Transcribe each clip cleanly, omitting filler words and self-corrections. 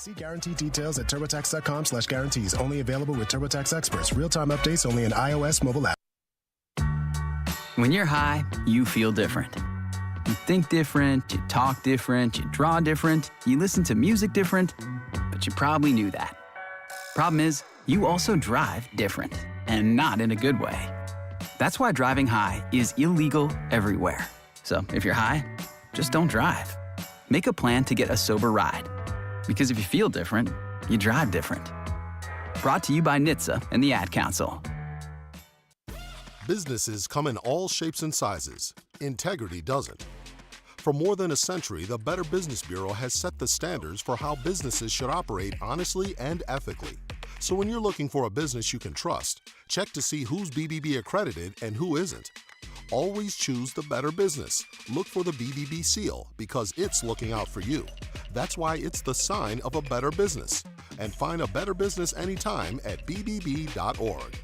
See guarantee details at turbotax.com/guarantees. Only available with TurboTax experts. Real-time updates only in iOS mobile app. When you're high, you feel different. You think different, you talk different, you draw different, you listen to music different, but you probably knew that. Problem is, you also drive different, and not in a good way. That's why driving high is illegal everywhere. So if you're high, just don't drive. Make a plan to get a sober ride. Because if you feel different, you drive different. Brought to you by NHTSA and the Ad Council. Businesses come in all shapes and sizes. Integrity doesn't. For more than a century, the Better Business Bureau has set the standards for how businesses should operate honestly and ethically. So when you're looking for a business you can trust, check to see who's BBB accredited and who isn't. Always choose the better business. Look for the BBB seal because it's looking out for you. That's why it's the sign of a better business. And find a better business anytime at bbb.org.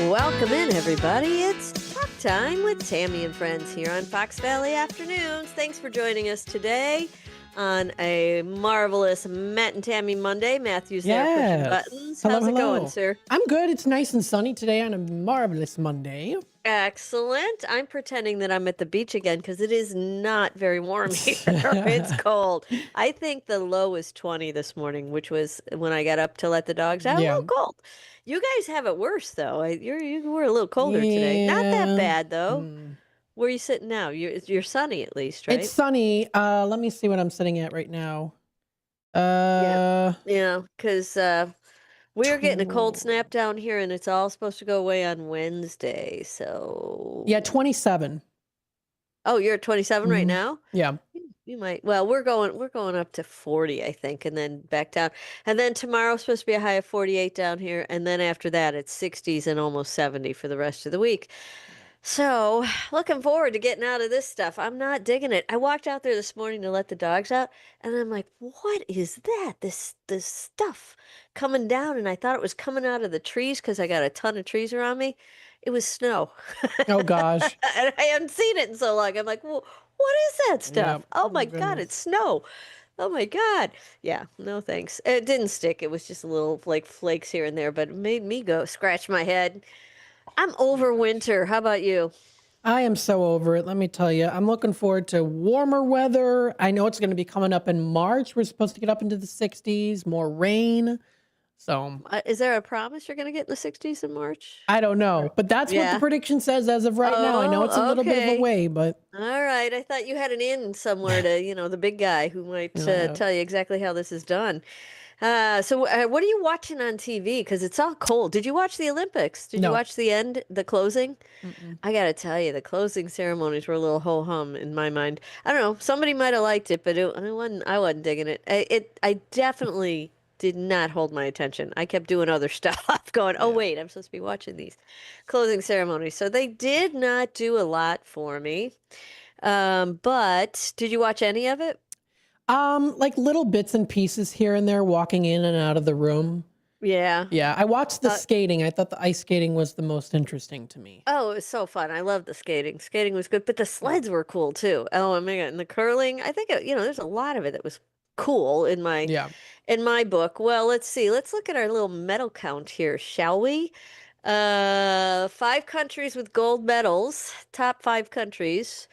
Welcome in, everybody. It's Talk Time with Tami and Friends here on Fox Valley Afternoons. Thanks for joining us today on a marvelous Matt and Tami Monday. Matthew's there pushing buttons. How's it going, sir? I'm good. It's nice and sunny today on a marvelous Monday. Excellent. I'm pretending that I'm at the beach again because it is not very warm here. It's cold. I think the low was 20 this morning, which was when I got up to let the dogs out. A little cold. You guys have it worse, though. You were a little colder today. Not that bad, though. Where are you sitting now? You're sunny, at least, right? It's sunny. Let me see what I'm sitting at right now. Yeah, because we're getting a cold snap down here, and it's all supposed to go away on Wednesday. So yeah, 27. Oh, you're at 27 right now? Yeah. You might. Well, we're going up to 40, I think, and then back down. And then tomorrow's supposed to be a high of 48 down here, and then after that it's 60s and almost 70 for the rest of the week. So, looking forward to getting out of this stuff. I'm not digging it. I walked out there this morning to let the dogs out, and I'm like, "What is that? This stuff coming down?" And I thought it was coming out of the trees because I got a ton of trees around me. It was snow. Oh gosh. And I hadn't seen it in so long. I'm like, well, what is that stuff? Yeah. Oh my God, it's snow. Oh my God. Yeah, no thanks. It didn't stick. It was just a little like flakes here and there, but it made me go scratch my head. I'm over winter. How about you? I am so over it. Let me tell you, I'm looking forward to warmer weather. I know it's going to be coming up in March. We're supposed to get up into the 60s, more rain. So is there a promise you're going to get in the 60s in March? I don't know, but that's what the prediction says as of right now. I know it's a little bit of a way, but all right. I thought you had an in somewhere to, the big guy who might tell you exactly how this is done. So what are you watching on TV? Because it's all cold. Did you watch the Olympics? Did you watch the closing? I got to tell you, the closing ceremonies were a little ho-hum in my mind. I don't know. Somebody might have liked it, but I wasn't digging it. I definitely did not hold my attention. I kept doing other stuff, going, oh, wait, I'm supposed to be watching these closing ceremonies. So they did not do a lot for me. But did you watch any of it? like little bits and pieces here and there, walking in and out of the room. Yeah. Yeah, I watched the skating. I thought the ice skating was the most interesting to me. Oh, it was so fun. I love the skating. Skating was good, but the Yeah. sleds were cool too. Oh my God. And the curling, I think, there's a lot of it that was cool Yeah. in my book. Well, let's see. Let's look at our little medal count here, shall we? 5 countries with gold medals, top 5 countries.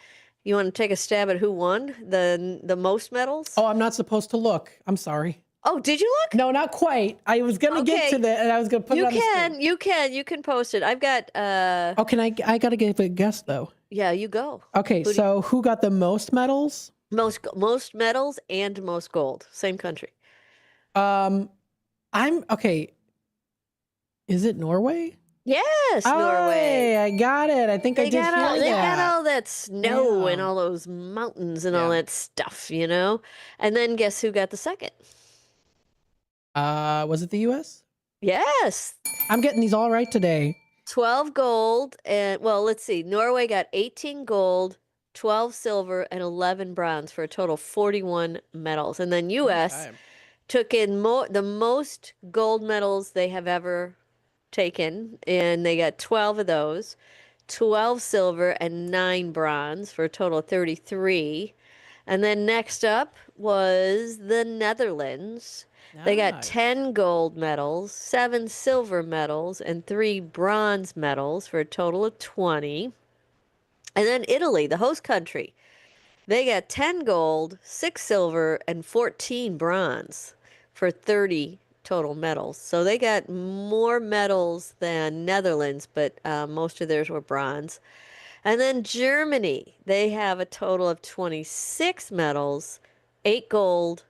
You want to take a stab at who won the most medals? Oh, I'm not supposed to look. I'm sorry. Oh, did you look? No, not quite. I was gonna get to Okay. that, and I was gonna put it You on the screen. can, you can post it. I've got Oh, can I gotta give a guess though. yeah, you go. Okay, Who do so who got the most medals? most medals and most gold. Same country. I'm okay. Is it Norway? Yes, Oh, Norway. I got it. I think I did hear They got that. all that snow and Yeah. all those mountains and all Yeah. that stuff, you know? And then guess who got the second? Was it the U.S.? Yes. I'm getting these all right today. 12 gold and well, let's see. Norway got 18 gold, 12 silver, and 11 bronze for a total of 41 medals. And then US Okay. took in the most gold medals they have ever taken, and they got 12 of those, 12 silver and 9 bronze for a total of 33. And then next up was the Netherlands. They got Nice. 10 gold medals, 7 silver medals, and 3 bronze medals for a total of 20. And then Italy, the host country, they got 10 gold, 6 silver, and 14 bronze for 30 total medals. So they got more medals than Netherlands, but most of theirs were bronze. And then Germany, they have a total of 26 medals, 8 gold,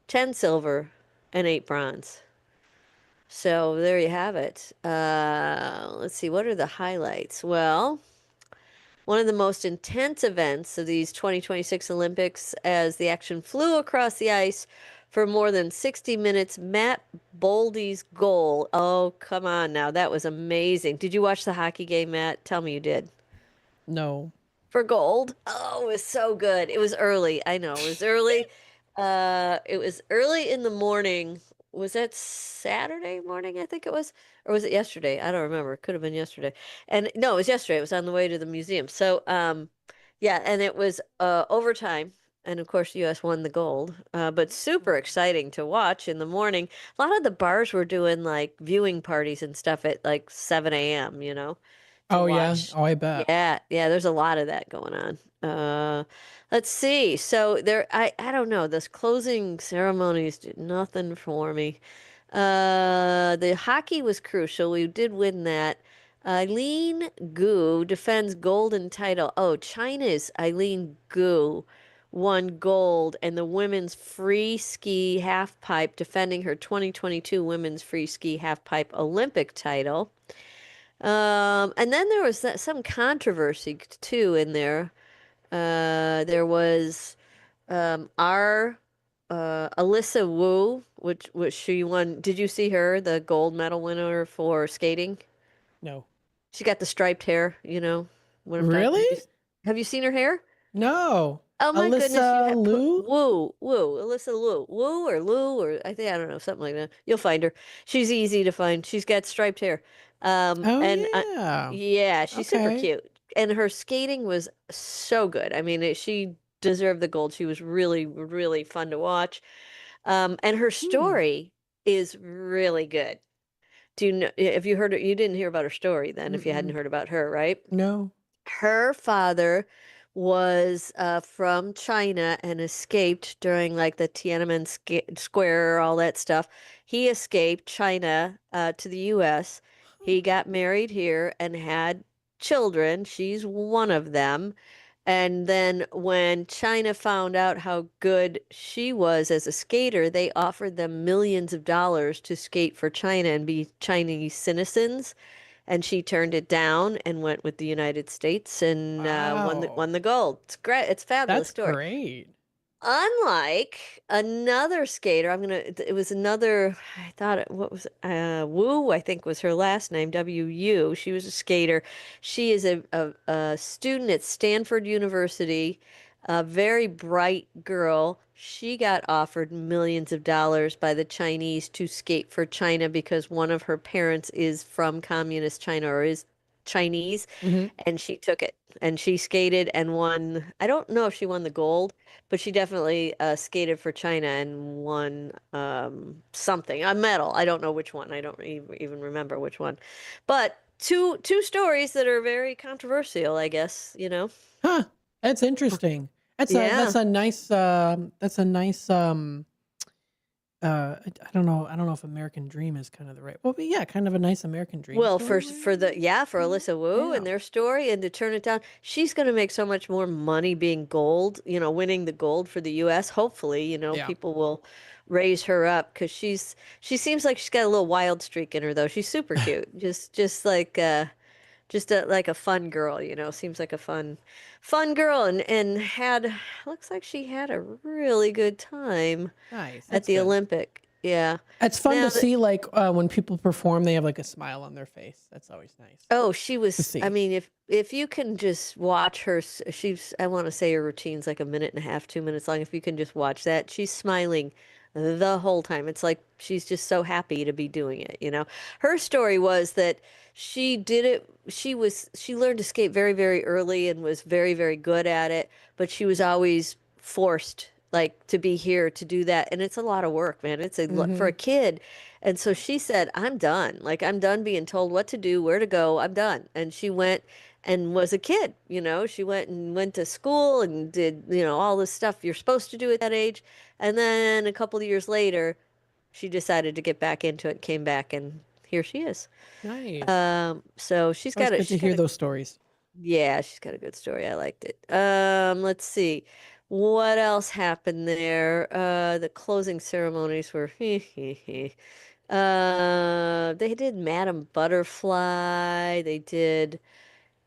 10 silver, and 8 bronze. So there you have it. Let's see, what are the highlights? Well, one of the most intense events of these 2026 Olympics as the action flew across the ice for more than 60 minutes. Matt Boldy's goal. Oh, come on now. That was amazing. Did you watch the hockey game, Matt? Tell me you did. No. For gold. Oh, it was so good. It was early. I know. It was early. It was early in the morning. Was that Saturday morning, I think it was? Or was it yesterday? I don't remember. It could have been yesterday. And no, it was yesterday. It was on the way to the museum. So, yeah, and it was overtime. And of course, US won the gold. But super exciting to watch in the morning. A lot of the bars were doing like viewing parties and stuff at like 7 a.m., to Oh yeah. watch. Oh, I bet. Yeah, there's a lot of that going on. Let's see. So I don't know. Those closing ceremonies did nothing for me. The hockey was crucial. We did win that. Eileen Gu defends golden title. Oh, China's Eileen Gu won gold and the women's free ski half pipe, defending her 2022 women's free ski half pipe Olympic title. And then there was some controversy too in there. There was our Alyssa Wu, which she won. Did you see her, the gold medal winner for skating? No. She got the striped hair, what I'm talking. Really? Have you seen her hair? No. Oh my goodness, you Alyssa have Liu? Alyssa Wu or Lou, or I don't know, something like that. You'll find her. She's easy to find. She's got striped hair. Oh And yeah. yeah, she's super Okay. cute. And her skating was so good. I mean, she deserved the gold. She was really, really fun to watch. And her Hmm. story is really good. Do you know, if you heard it, you didn't hear about her story then, if you hadn't Mm-mm. heard about her, right? No. Her father was from China and escaped during like the Tiananmen Square, all that stuff. He escaped China to the U.S. He got married here and had children. She's one of them. And then when China found out how good she was as a skater, they offered them millions of dollars to skate for China and be Chinese citizens, and she turned it down and went with the United States and Wow. won the gold. It's great. It's a fabulous That's story. great. Unlike another skater, it was another, I thought what was it? Wu, I think was her last name, W-U. She was a skater. She is a student at Stanford University. a very bright girl. She got offered millions of dollars by the Chinese to skate for China because one of her parents is from communist China or is Chinese, Hmm. and she took it and she skated and won. I don't know if she won the gold, but she definitely skated for China and won something, a medal. I don't know which one. I don't even remember which one. But two stories that are very controversial, I guess, you know. Huh. That's interesting. Yeah. That's a nice I don't know. I don't know if American Dream is kind of the right. Well, but yeah, kind of a nice American Dream Well, story, for right? the yeah, for Yeah. Alyssa Wu Yeah. and their story and to turn it down, she's going to make so much more money being gold, you know, winning the gold for the US. Hopefully, you know, Yeah. people will raise her up because she seems like she's got a little wild streak in her though. She's super cute. Just like a fun girl, you know, seems like a fun girl and had looks like she had a really good time Nice. at That's the good. Olympic. Yeah. It's fun Now to the see, like, when people perform, they have like a smile on their face. That's always nice Oh, she to was, I see. mean, if you can just watch her, she's, I want to say her routine's like a minute and a half, 2 minutes long. If you can just watch that, she's smiling the whole time. It's like she's just so happy to be doing it, you know. Her story was that she did it, she learned to skate very, very early and was very, very good at it, but she was always forced like to be here to do that. And it's a lot of work, man. For a Hmm. kid. And so she said, I'm done. Like, I'm done being told what to do, where to go. I'm done. And she went and was a kid, you know. She went to school and did, you know, all this stuff you're supposed to do at that age. And then a couple of years later, she decided to get back into it, came back, and here she is. Nice. So Always good to she's got hear a, those stories. yeah, she's got a good story. I liked it. Let's see. What else happened there? The closing ceremonies were they did Madam Butterfly. They did,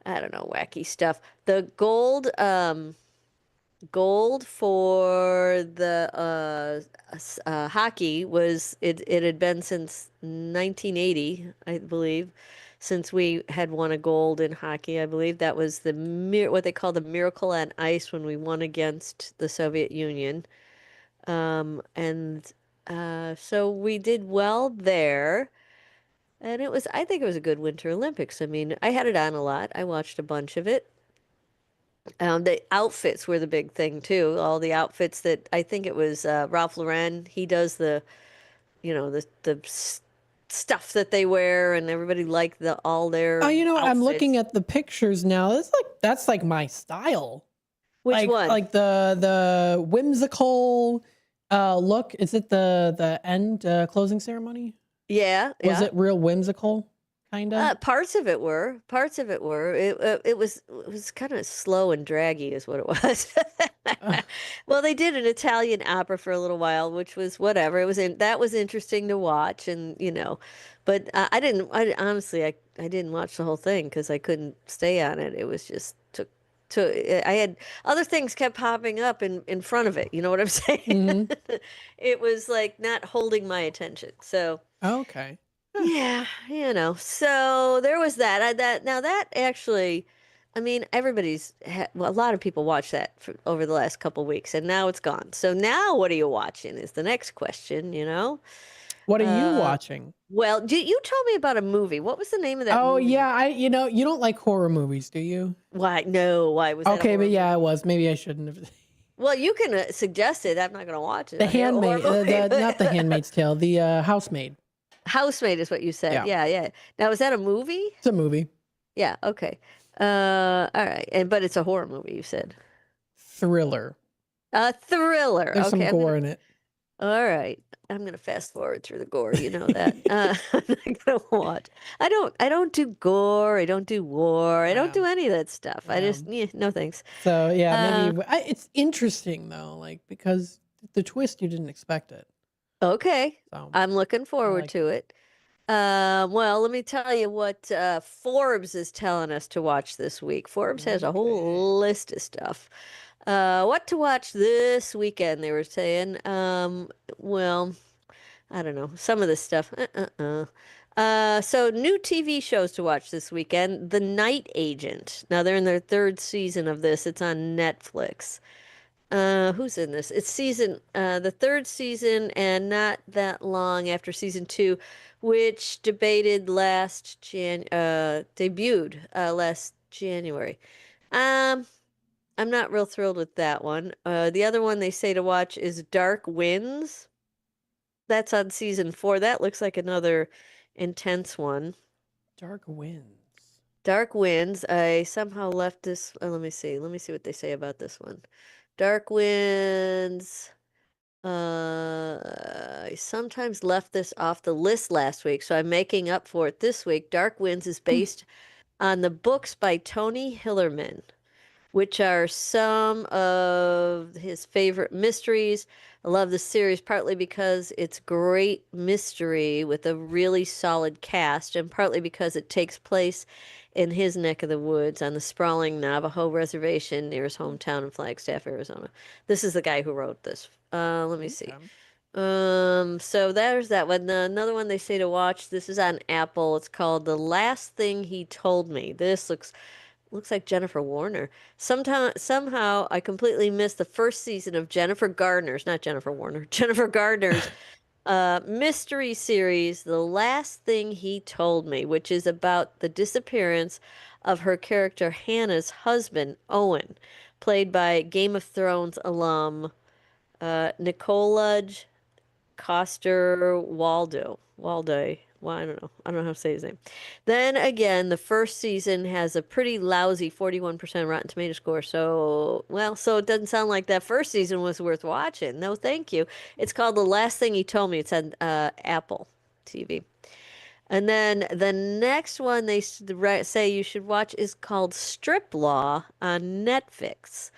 I don't know, wacky stuff. The gold for the hockey was it had been since 1980, I believe, since we had won a gold in hockey. I believe that was what they call the Miracle on Ice when we won against the Soviet Union. And so we did well there. And I think it was a good Winter Olympics. I mean, I had it on a lot. I watched a bunch of it. The outfits were the big thing too. All the outfits that I think it was Ralph Lauren. He does you know, stuff that they wear, and everybody liked all Oh, their I'm looking outfits. at the pictures now. That's like my style. Which one? Like the whimsical look. Is it the end closing ceremony? Yeah, Was yeah. it real whimsical, kind of? Parts of it were. Parts of it were. It was kind of slow and draggy, is what it was. Uh, Well, they did an Italian opera for a little while, which was whatever. That was interesting to watch, and you know, but I didn't. I honestly, I didn't watch the whole thing because I couldn't stay on it. It was just I had other things kept popping up in front of it. You know what I'm saying? mhm. It was like not holding my attention. So. Okay. Huh. Yeah, you know. So there was that. That actually, I mean, well, a lot of people watch that over the last couple weeks, and now it's gone. So now, what are you watching? Is the next question. You know. What are you Uh, watching? well, you told me about a movie. What was the name of that Oh movie? yeah, you don't like horror movies, do you? Why? No. Why was that a Okay, but horror yeah, it movie? was. Maybe I shouldn't have. Well, you can suggest it. I'm not going to watch it. The A horror Handmaid, movie. the not the Handmaid's Tale, the Housemaid. Housemaid is what you said. Yeah, Yeah, yeah. Now, is that a movie? it's a movie. Yeah. Okay. All right. But it's a horror movie. You said. Thriller. A thriller. There's some Okay, gore in it. all right. I'm gonna fast forward through the gore, you know that. I'm not gonna watch. I don't do gore. I don't do war. I don't Yeah, do any of that stuff. I yeah. just, yeah, no thanks. So yeah, Uh, maybe it's interesting though, like because the twist you didn't expect it. okay. So I'm looking I forward like it. to it. Well, let me tell you what Forbes is telling us to watch this week. Forbes has a Okay. whole list of stuff. What to watch this weekend, they were saying. Well, I don't know. Some of this stuff. So new TV shows to watch this weekend. The Night Agent. Now they're in their third season of this. It's on Netflix. Who's in this? It's the third season, and not that long after season two, which debuted last January. Um, I'm not real thrilled with that one. The other one they say to watch is Dark Winds. That's on season four. That looks like another intense one. Dark Winds. Dark Winds. I somehow left this. Let me see. Let me see what they say about this one. Dark Winds. I sometimes left this off the list last week, so I'm making up for it this week. Dark Winds is based on the books by Tony Hillerman, which are some of his favorite mysteries. I love the series partly because it's great mystery with a really solid cast, and partly because it takes place in his neck of the woods on the sprawling Navajo reservation near his hometown in Flagstaff, Arizona. This is the guy who wrote this. Let me see. So there's that one. Another one they say to watch. This is on Apple. It's called The Last Thing He Told Me. This looks like Jennifer Warner. Somehow I completely missed the first season of Jennifer Gardner's, not Jennifer Warner, Jennifer Gardner's mystery series, The Last Thing He Told Me, which is about the disappearance of her character Hannah's husband, Owen, played by Game of Thrones alum Nicolaj Coster-Waldau. Well, I don't know. I don't know how to say his name. Then again, the first season has a pretty lousy 41% Rotten Tomato score. So it doesn't sound like that first season was worth watching. No, thank you. It's called The Last Thing He Told Me. It's on Apple TV. And then the next one they say you should watch is called Strip Law on Netflix.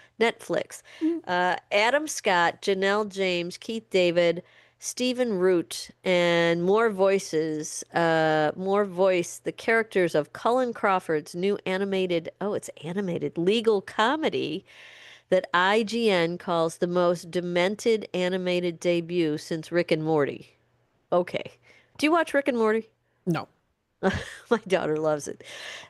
Adam Scott, Janelle James, Keith David, Stephen Root, and more voice the characters of Cullen Crawford's new it's animated legal comedy that IGN calls the most demented animated debut since Rick and Morty. Okay. Do you watch Rick and Morty? No. My daughter loves it.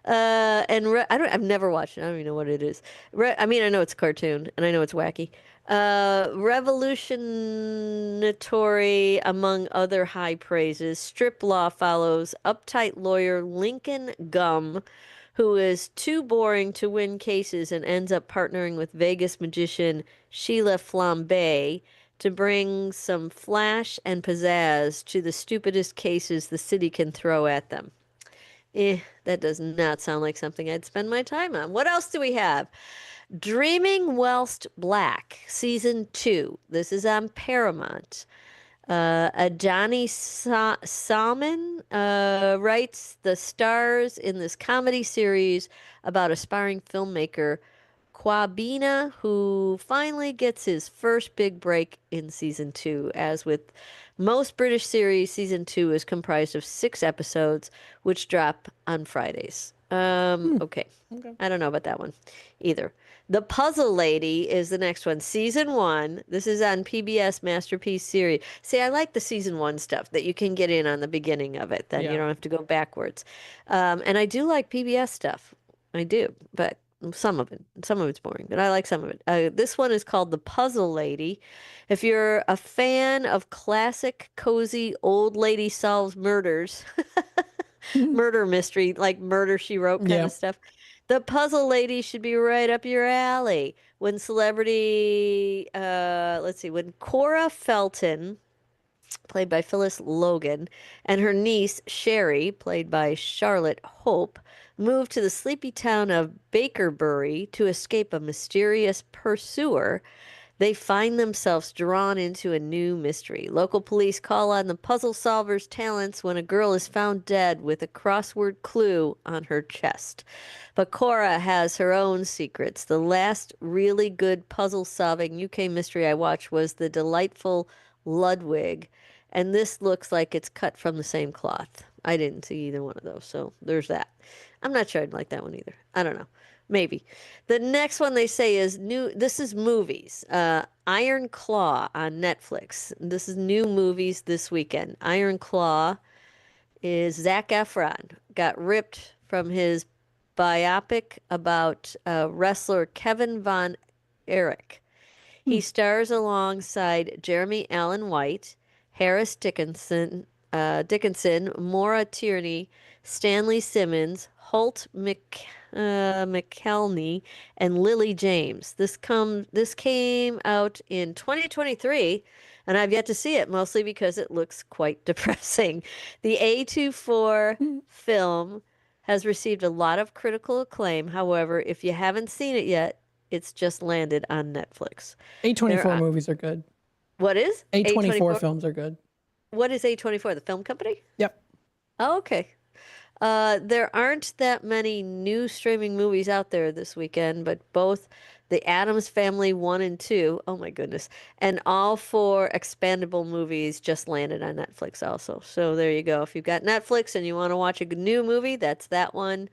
I've never watched it. I don't even know what it is. I know it's a cartoon and I know it's wacky. Revolutionatory among other high praises. Strip Law follows uptight lawyer Lincoln Gum, who is too boring to win cases and ends up partnering with Vegas magician Sheila Flambe to bring some flash and pizzazz to the stupidest cases the city can throw at them. That does not sound like something I'd spend my time on. What else do we have? Dreaming Whilst Black, Season 2. This is on Paramount. Adani Salman writes the stars in this comedy series about aspiring filmmaker Kwabena, who finally gets his first big break in season 2. As with most British series, season 2 is comprised of 6 episodes, which drop on Fridays. Okay. I don't know about that one either. The Puzzle Lady is the next one. Season 1. This is on PBS Masterpiece Series. See, I like the season 1 stuff that you can get in on the beginning of it. Then you don't have to go backwards. And I do like PBS stuff. I do. But some of it's boring, but I like some of it. This one is called The Puzzle Lady. If you're a fan of classic, cozy, old lady solves murders, murder mystery, like Murder, She Wrote kind of stuff, The Puzzle Lady should be right up your alley. When Cora Felton, played by Phyllis Logan, and her niece, Sherry, played by Charlotte Hope, moved to the sleepy town of Bakerbury to escape a mysterious pursuer, they find themselves drawn into a new mystery. Local police call on the puzzle solver's talents when a girl is found dead with a crossword clue on her chest. But Cora has her own secrets. The last really good puzzle-solving UK mystery I watched was The Delightful Ludwig, and this looks like it's cut from the same cloth. I didn't see either one of those, so there's that. I'm not sure I'd like that one either. I don't know. Maybe. The next one they say is new. This is movies. Iron Claw on Netflix. This is new movies this weekend. Iron Claw is Zac Efron. Got ripped from his biopic about wrestler Kevin Von Erich. He stars alongside Jeremy Allen White, Harris Dickinson, Maura Tierney, Stanley Simmons, Holt McElhenney, and Lily James. This came out in 2023, and I've yet to see it, mostly because it looks quite depressing. The A24 film has received a lot of critical acclaim. However, if you haven't seen it yet, it's just landed on Netflix. A24 movies are good. What is? A24 films are good. What is A24? The film company? Yep. Oh, okay. There aren't that many new streaming movies out there this weekend, but both The Addams Family 1 and 2, oh my goodness, and all 4 expandable movies just landed on Netflix also. So there you go. If you've got Netflix and you want to watch a new movie, that's that one.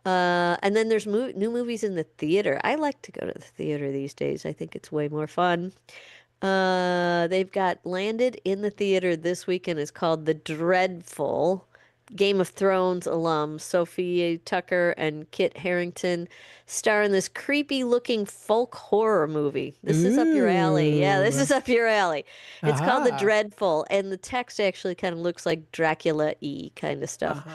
And then there's new movies in the theater. I like to go to the theater these days. I think it's way more fun. They've got landed in the theater this weekend is called The Dreadful. Game of Thrones alum Sophia Tucker and Kit Harington star in this creepy looking folk horror movie. This is up your alley. Yeah, this is up your alley. It's called The Dreadful, and the text actually kind of looks like Dracula-y kind of stuff.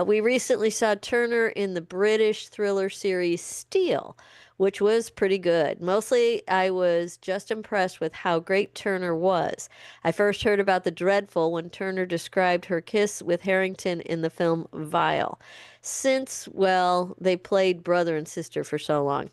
We recently saw Turner in the British thriller series Steel, which was pretty good. Mostly, I was just impressed with how great Turner was. I first heard about The Dreadful when Turner described her kiss with Harrington in the film Vile. Since, well, they played brother and sister for so long.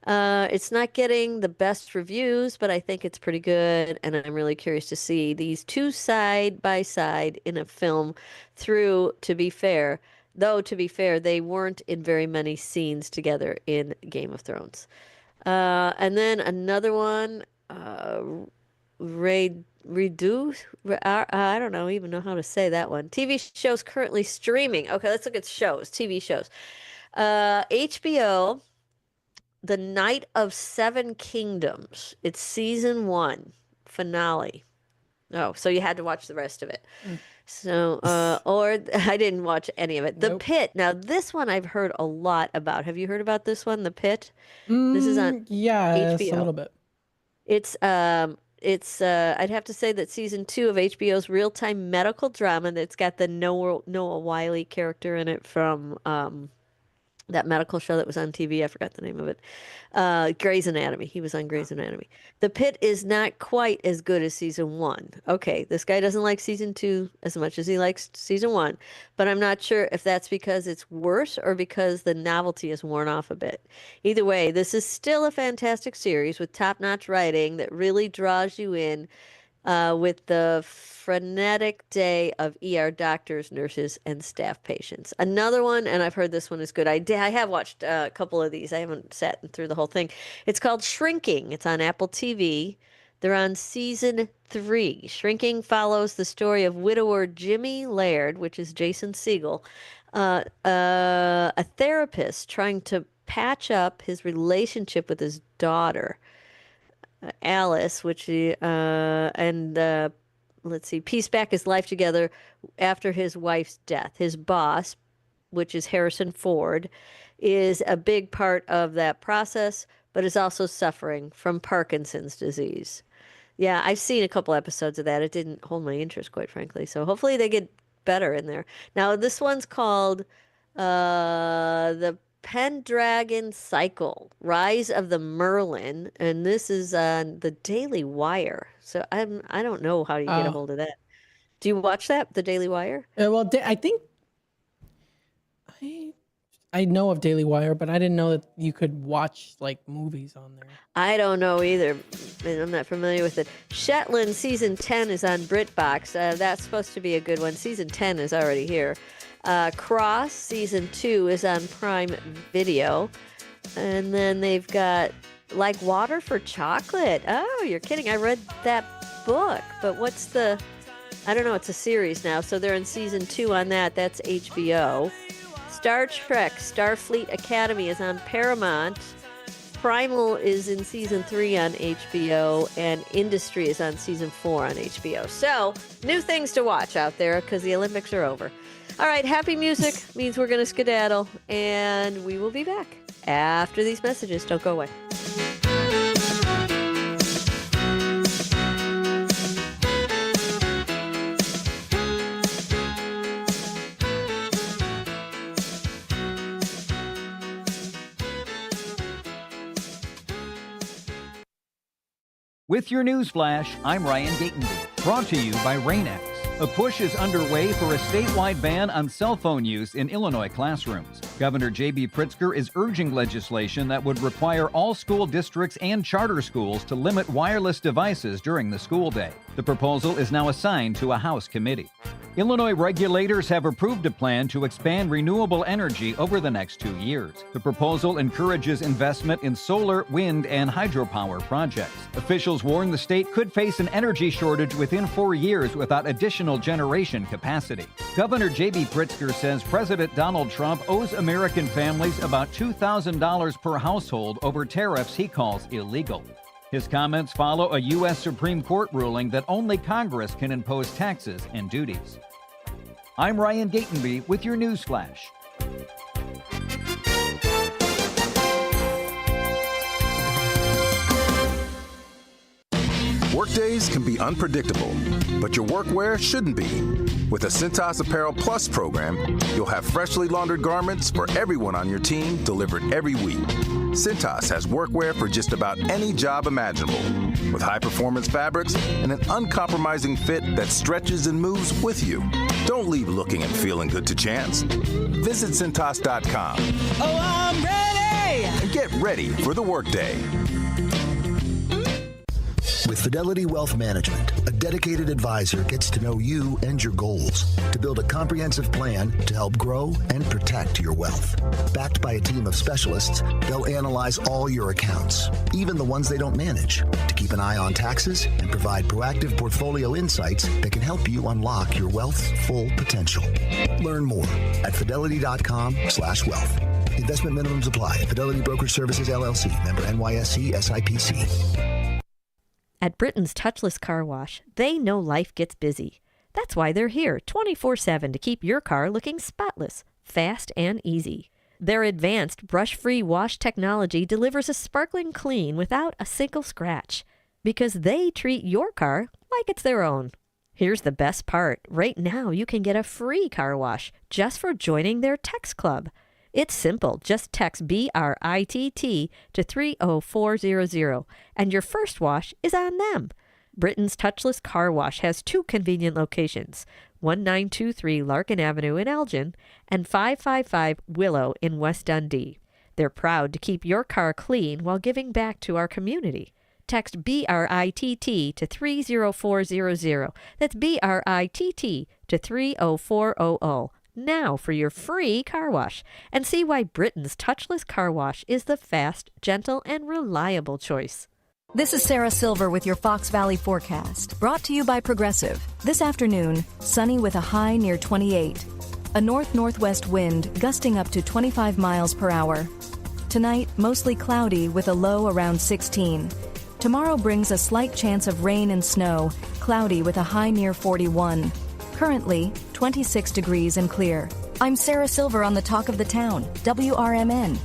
It's not getting the best reviews, but I think it's pretty good, and I'm really curious to see these two side by side in a film through, to be fair. Though, to be fair, they weren't in very many scenes together in Game of Thrones. And then another one, I don't even know how to say that one. TV shows currently streaming. Okay, let's look at shows, TV shows. HBO, The Night of Seven Kingdoms. It's season 1, finale. Oh, so you had to watch the rest of it. So, or I didn't watch any of it. The Pit. Now, this one I've heard a lot about. Have you heard about this one, The Pit? This is on HBO. A little bit. It's I'd have to say that season 2 of HBO's real-time medical drama that's got the Noah Wiley character in it from that medical show that was on TV. I forgot the name of it. Grey's Anatomy. He was on Grey's Anatomy. The Pit is not quite as good as season 1. Okay, this guy doesn't like season 2 as much as he likes season 1, but I'm not sure if that's because it's worse or because the novelty is worn off a bit. Either way, this is still a fantastic series with top-notch writing that really draws you in with the frenetic day of ER doctors, nurses, and staff patients. Another one, and I've heard this one is good. I have watched a couple of these. I haven't sat through the whole thing. It's called Shrinking. It's on Apple TV. They're on season 3. Shrinking follows the story of widower Jimmy Laird, which is Jason Segel, a therapist trying to patch up his relationship with his daughter. Alice, let's see, piece back his life together after his wife's death. His boss, which is Harrison Ford, is a big part of that process, but is also suffering from Parkinson's disease. Yeah, I've seen a couple episodes of that. It didn't hold my interest, quite frankly. So hopefully they get better in there. Now, this one's called The Pendragon Cycle, Rise of the Merlin, and this is on the Daily Wire. So I don't know how you get a hold of that. Do you watch that, the Daily Wire? Well, I think I know of Daily Wire, but I didn't know that you could watch like movies on there. I don't know either. I'm not familiar with it. Shetland season 10 is on BritBox. That's supposed to be a good one. Season 10 is already here. Cross season 2 is on Prime Video, and then they've got Like Water for Chocolate. Oh, you're kidding. I read that book, but I don't know, it's a series now, so they're in season 2 on that. That's HBO. Star Trek Starfleet Academy is on Paramount. Primal is in season 3 on HBO, and Industry is on season 4 on HBO. So, new things to watch out there because the Olympics are over. All right, happy music means we're going to skedaddle, and we will be back after these messages. Don't go away. With your news flash, I'm Ryan Gatenby, brought to you by Rain-X. A push is underway for a statewide ban on cell phone use in Illinois classrooms. Governor J.B. Pritzker is urging legislation that would require all school districts and charter schools to limit wireless devices during the school day. The proposal is now assigned to a House committee. Illinois regulators have approved a plan to expand renewable energy over the next 2 years. The proposal encourages investment in solar, wind, and hydropower projects. Officials warn the state could face an energy shortage within 4 years without additional generation capacity. Governor J.B. Pritzker says President Donald Trump owes American families about $2,000 per household over tariffs he calls illegal. His comments follow a U.S. Supreme Court ruling that only Congress can impose taxes and duties. I'm Ryan Gatenby with your news flash. Workdays can be unpredictable, but your workwear shouldn't be. With the Cintas Apparel Plus program, you'll have freshly laundered garments for everyone on your team delivered every week. Cintas has workwear for just about any job imaginable, with high-performance fabrics and an uncompromising fit that stretches and moves with you. Don't leave looking and feeling good to chance. Visit Cintas.com. Oh, I'm ready! And get ready for the workday. With Fidelity Wealth Management, a dedicated advisor gets to know you and your goals to build a comprehensive plan to help grow and protect your wealth. Backed by a team of specialists, they'll analyze all your accounts, even the ones they don't manage, to keep an eye on taxes and provide proactive portfolio insights that can help you unlock your wealth's full potential. Learn more at fidelity.com/wealth. Investment minimums apply. Fidelity Brokerage Services, LLC. Member NYSE SIPC. At Britain's Touchless Car Wash, they know life gets busy. That's why they're here 24/7 to keep your car looking spotless, fast, and easy. Their advanced brush-free wash technology delivers a sparkling clean without a single scratch, because they treat your car like it's their own. Here's the best part. Right now, you can get a free car wash just for joining their text club. It's simple. Just text BRITT to 30400, and your first wash is on them. Britain's Touchless Car Wash has 2 convenient locations, 1923 Larkin Avenue in Elgin and 555 Willow in West Dundee. They're proud to keep your car clean while giving back to our community. Text BRITT to 30400. That's BRITT to 30400. Now for your free car wash, and see why Britain's Touchless Car Wash is the fast, gentle, and reliable choice. This is Sarah Silver with your Fox Valley forecast, brought to you by Progressive. This afternoon, sunny with a high near 28. A north-northwest wind gusting up to 25 miles per hour. Tonight, mostly cloudy with a low around 16. Tomorrow brings a slight chance of rain and snow, cloudy with a high near 41. Currently, 26 degrees and clear. I'm Sarah Silver on the Talk of the Town, WRMN.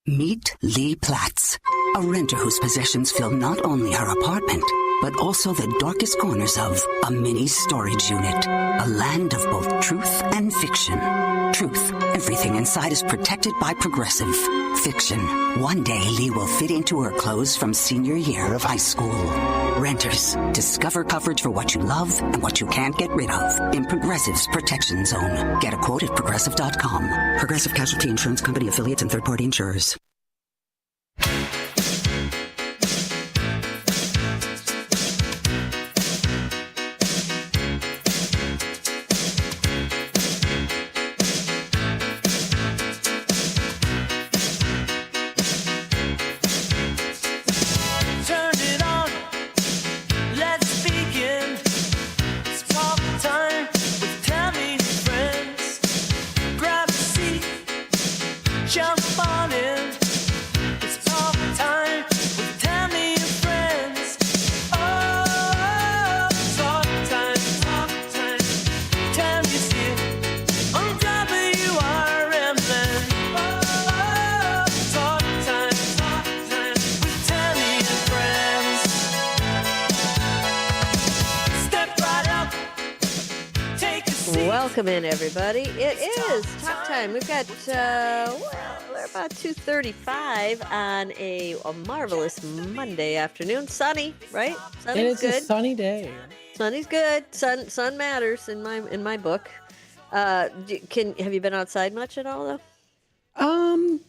Meet Lee Platts, a renter whose possessions fill not only her apartment, but also the darkest corners of a mini storage unit. A land of both truth and fiction. Truth, everything inside is protected by Progressive. Fiction, one day Lee will fit into her clothes from senior year of high school. Renters, discover coverage for what you love and what you can't get rid of in Progressive's Protection Zone. Get a quote at Progressive.com. Progressive Casualty Insurance Company affiliates and third-party insurers. Jump on in. Welcome in, everybody. It is talk time. We've got, we're about 2:35 on a marvelous Monday afternoon. Sunny, right? Sunny's good. It is a sunny day. Sunny's good. Sun matters in my book. Have you been outside much at all, though?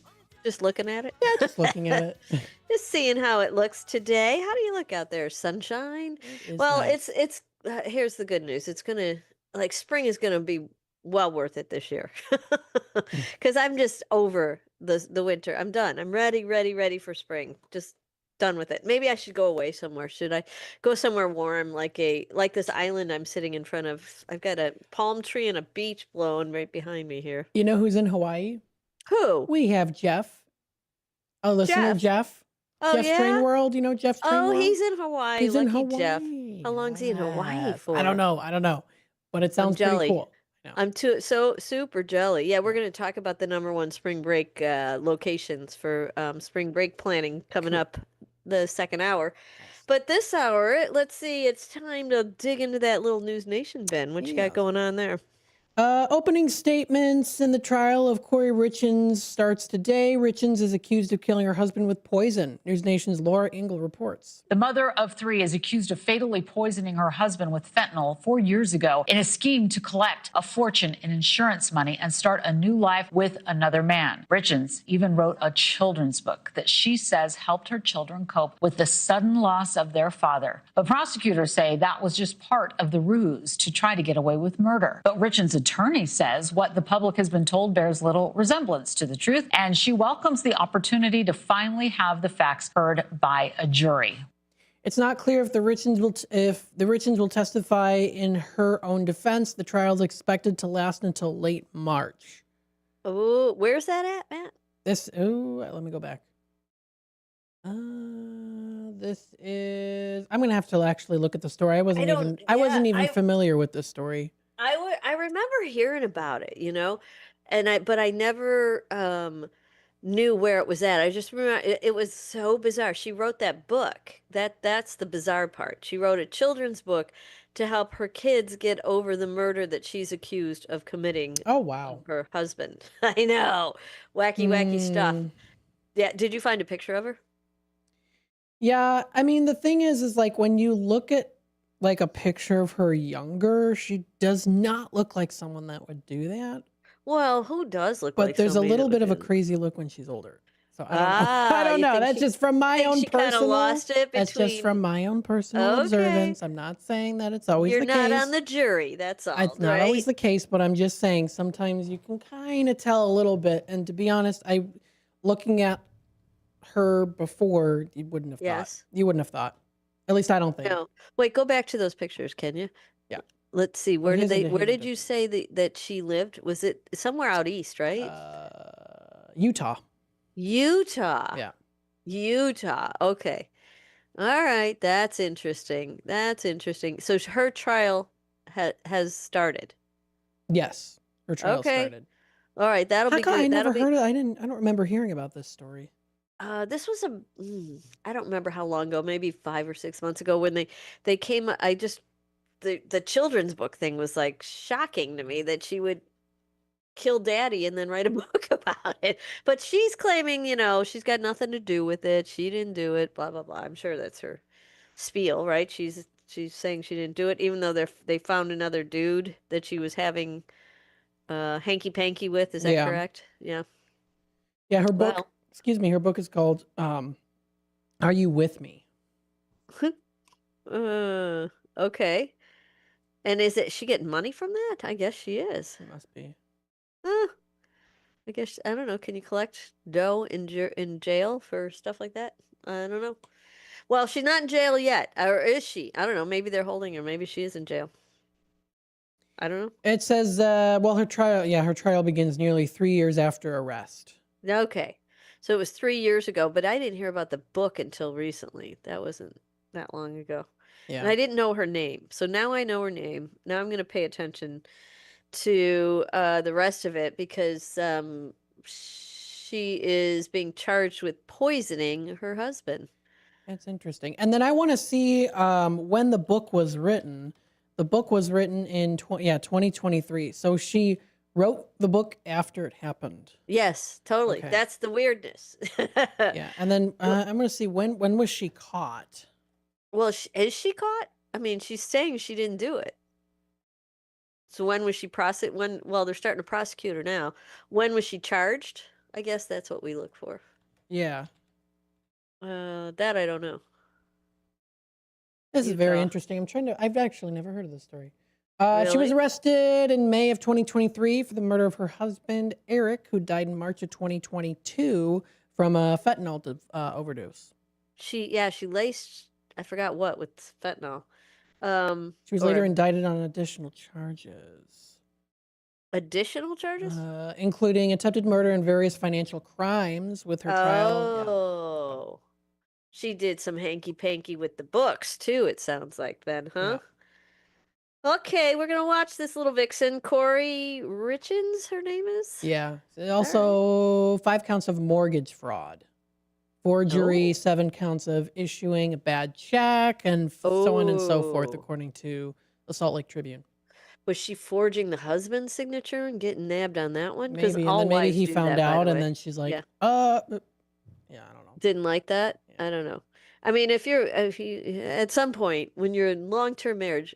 Just looking at it? Yeah, just looking at it. Just seeing how it looks today. How do you look out there? Sunshine? Well, nice. it's here's the good news. It's gonna, like, spring is gonna be well worth it this year. Because I'm just over the winter. I'm done. I'm ready for spring. Just done with it. Maybe I should go away somewhere. Should I go somewhere warm, like this island I'm sitting in front of? I've got a palm tree and a beach blowing right behind me here. You know who's in Hawaii? Who? We have Jeff. A listener, Jeff. Oh, Jeff's yeah? Train World. You know Jeff's Train World? Oh, he's in Hawaii. He's Lucky in Hawaii. Jeff. How long's he in Hawaii for? I don't know. But it sounds pretty cool. I'm so super jelly. Yeah, we're going to talk about the #1 spring break locations for spring break planning coming up the second hour. But this hour, let's see, it's time to dig into that little News Nation, Ben. What you got going on there? Opening statements in the trial of Corey Richins starts today. Richins is accused of killing her husband with poison. News Nation's Laura Ingle reports. The mother of 3 is accused of fatally poisoning her husband with fentanyl 4 years ago in a scheme to collect a fortune in insurance money and start a new life with another man. Richins even wrote a children's book that she says helped her children cope with the sudden loss of their father. But prosecutors say that was just part of the ruse to try to get away with murder. But Richins' attorney says what the public has been told bears little resemblance to the truth, and she welcomes the opportunity to finally have the facts heard by a jury. It's not clear if the Richins will testify in her own defense. The trial is expected to last until late March. Oh, where's that at, Matt? Let me go back. This is. I'm gonna have to actually look at the story. I wasn't even familiar with this story. I remember hearing about it, but I never knew where it was at. I just remember it was so bizarre. She wrote that book. That's the bizarre part. She wrote a children's book to help her kids get over the murder that she's accused of committing. Oh, wow. Of her husband. I know. Wacky stuff. Yeah. Did you find a picture of her? Yeah. I mean, the thing is like when you look at like a picture of her younger, she does not look like someone that would do that. Well, who does look like But there's a somebody little that bit would of a do that? crazy look when she's older. So I don't know. That's just from my own She kind of personal. lost it That's just from my own personal Okay. observance. I'm not saying that it's always You're the not case. on the jury. That's all. It's not always the case, but I'm just saying sometimes you can kind of tell a little bit. And to be honest, looking at her before, you wouldn't have thought. You wouldn't have thought. At least I don't think. No. Wait, go back to those pictures, can you? Yeah. Let's see. Where here's did you say that she lived? Was it somewhere out east, right? Utah. Utah. Yeah. Utah. Okay. All right. That's interesting. So her trial has started. Yes. Her trial started. All right. That'll be good. I never heard of. I don't remember hearing about this story. This was I don't remember how long ago, maybe 5 or 6 months ago when they came. The children's book thing was like shocking to me that she would kill daddy and then write a book about it. But she's claiming, she's got nothing to do with it. She didn't do it, blah, blah, blah. I'm sure that's her spiel, right? She's saying she didn't do it, even though they found another dude that she was having hanky-panky with. Is that correct? Yeah. Yeah, her book. Excuse me, her book is called Are You With Me? Okay. And is she getting money from that? I guess she is. It must be. I guess, I don't know. Can you collect dough in jail for stuff like that? I don't know. Well, she's not in jail yet. Or is she? I don't know. Maybe they're holding her. Maybe she is in jail. I don't know. It says, her trial begins nearly 3 years after arrest. Okay. So it was 3 years ago, but I didn't hear about the book until recently. That wasn't that long ago. Yeah. And I didn't know her name. So now I know her name. Now I'm going to pay attention to the rest of it because she is being charged with poisoning her husband. That's interesting. And then I want to see when the book was written. The book was written in 2023. So she wrote the book after it happened. Yes, totally. Okay. That's the weirdness. Yeah, and then I'm going to see when was she caught? Well, is she caught? I mean, she's saying she didn't do it. So when was she well, they're starting to prosecute her now. When was she charged? I guess that's what we look for. Yeah. That I don't know. This is very interesting. I've actually never heard of this story. Really? She was arrested in May of 2023 for the murder of her husband, Eric, who died in March of 2022 from a fentanyl overdose. She laced, I forgot what, with fentanyl. She was later indicted on additional charges. Additional charges? Including attempted murder and various financial crimes with her trial. Oh. Yeah. She did some hanky-panky with the books, too, it sounds like then, huh? Yeah. Okay, we're going to watch this little vixen. Corey Richins, her name is? Yeah. Also, 5 counts of mortgage fraud. Forgery, 7 counts of issuing a bad check, and so on and so forth, according to the Salt Lake Tribune. Was she forging the husband's signature and getting nabbed on that one? Maybe, and then maybe he found out, and then she's like, I don't know. Didn't like that? Yeah. I don't know. I mean, if you at some point when you're in long-term marriage,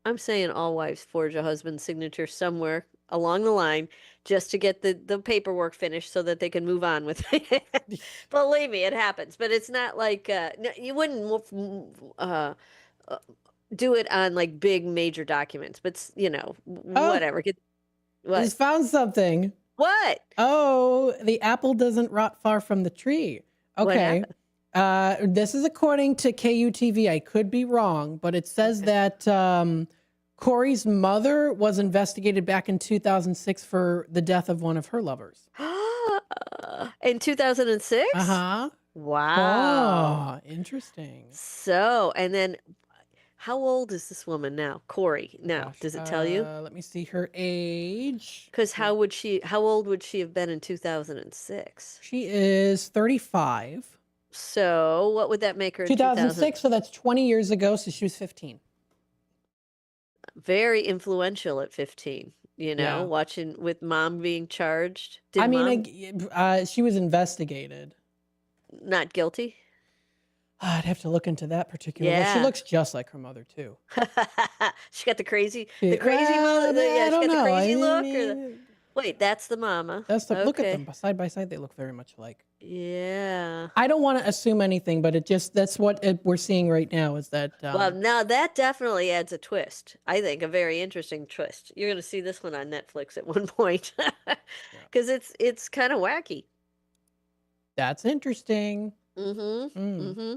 I'm saying all wives forge a husband's signature somewhere along the line just to get the paperwork finished so that they can move on with it. Believe me, it happens. But it's not like you wouldn't do it on like big major documents, but whatever. I just found something. What? Oh, the apple doesn't rot far from the tree. Okay. This is according to KUTV. I could be wrong, but it says that Corey's mother was investigated back in 2006 for the death of one of her lovers. In 2006? Uh-huh. Wow. Oh, interesting. So, and then how old is this woman now? Corey. Now, does it tell you? Let me see her age. Because how old would she have been in 2006? She is 35. So what would that make her? 2006, so that's 20 years ago, so she was 15. Very influential at 15, watching with mom being charged. She was investigated. Not guilty? I'd have to look into that particularly. Yeah. She looks just like her mother, too. She got the crazy mother? She got the crazy look? Wait, that's the mama. Look at them. Side by side, they look very much alike. Yeah. I don't want to assume anything, but that's what we're seeing right now is that... well, now that definitely adds a twist. I think a very interesting twist. You're going to see this one on Netflix at one point. Because it's kind of wacky. That's interesting. Mm-hmm. Mm-hmm.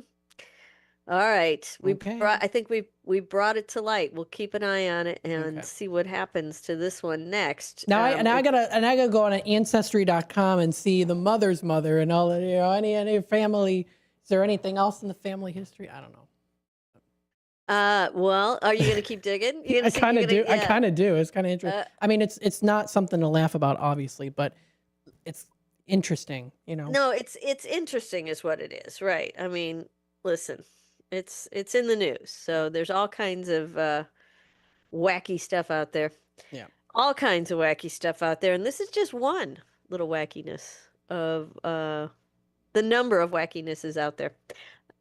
All right. I think we brought it to light. We'll keep an eye on it and see what happens to this one next. Now I gotta go on Ancestry.com and see the mother's mother and all that. Any family. Is there anything else in the family history? I don't know. Well, are you gonna keep digging? I kind of do. Yeah. I kind of do. It's kind of interesting. I mean, it's not something to laugh about, obviously, but it's interesting. No, it's interesting, is what it is, right? I mean, listen. It's in the news, so there's all kinds of wacky stuff out there. Yeah, all kinds of wacky stuff out there, and this is just one little wackiness of the number of wackinesses out there.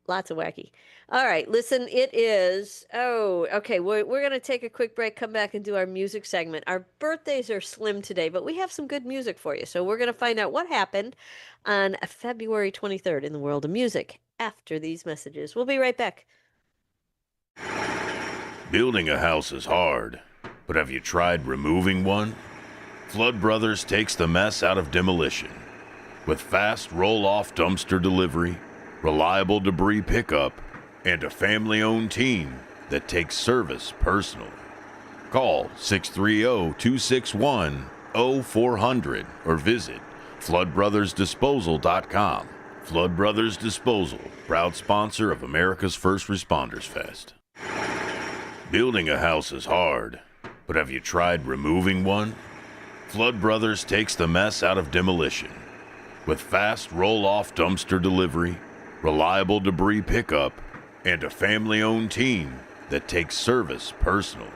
Lots of wacky. All right, listen, it is... Oh, okay, we're going to take a quick break, come back and do our music segment. Our birthdays are slim today, but we have some good music for you. So we're going to find out what happened on February 23rd in the world of music after these messages. We'll be right back. Building a house is hard, but have you tried removing one? Flood Brothers takes the mess out of demolition. With fast roll-off dumpster delivery, reliable debris pickup, and a family-owned team that takes service personally. Call 630-261-0400 or visit floodbrothersdisposal.com. Flood Brothers Disposal, proud sponsor of America's First Responders Fest. Building a house is hard, but have you tried removing one? Flood Brothers takes the mess out of demolition. With fast roll-off dumpster delivery, reliable debris pickup, and a family-owned team that takes service personally.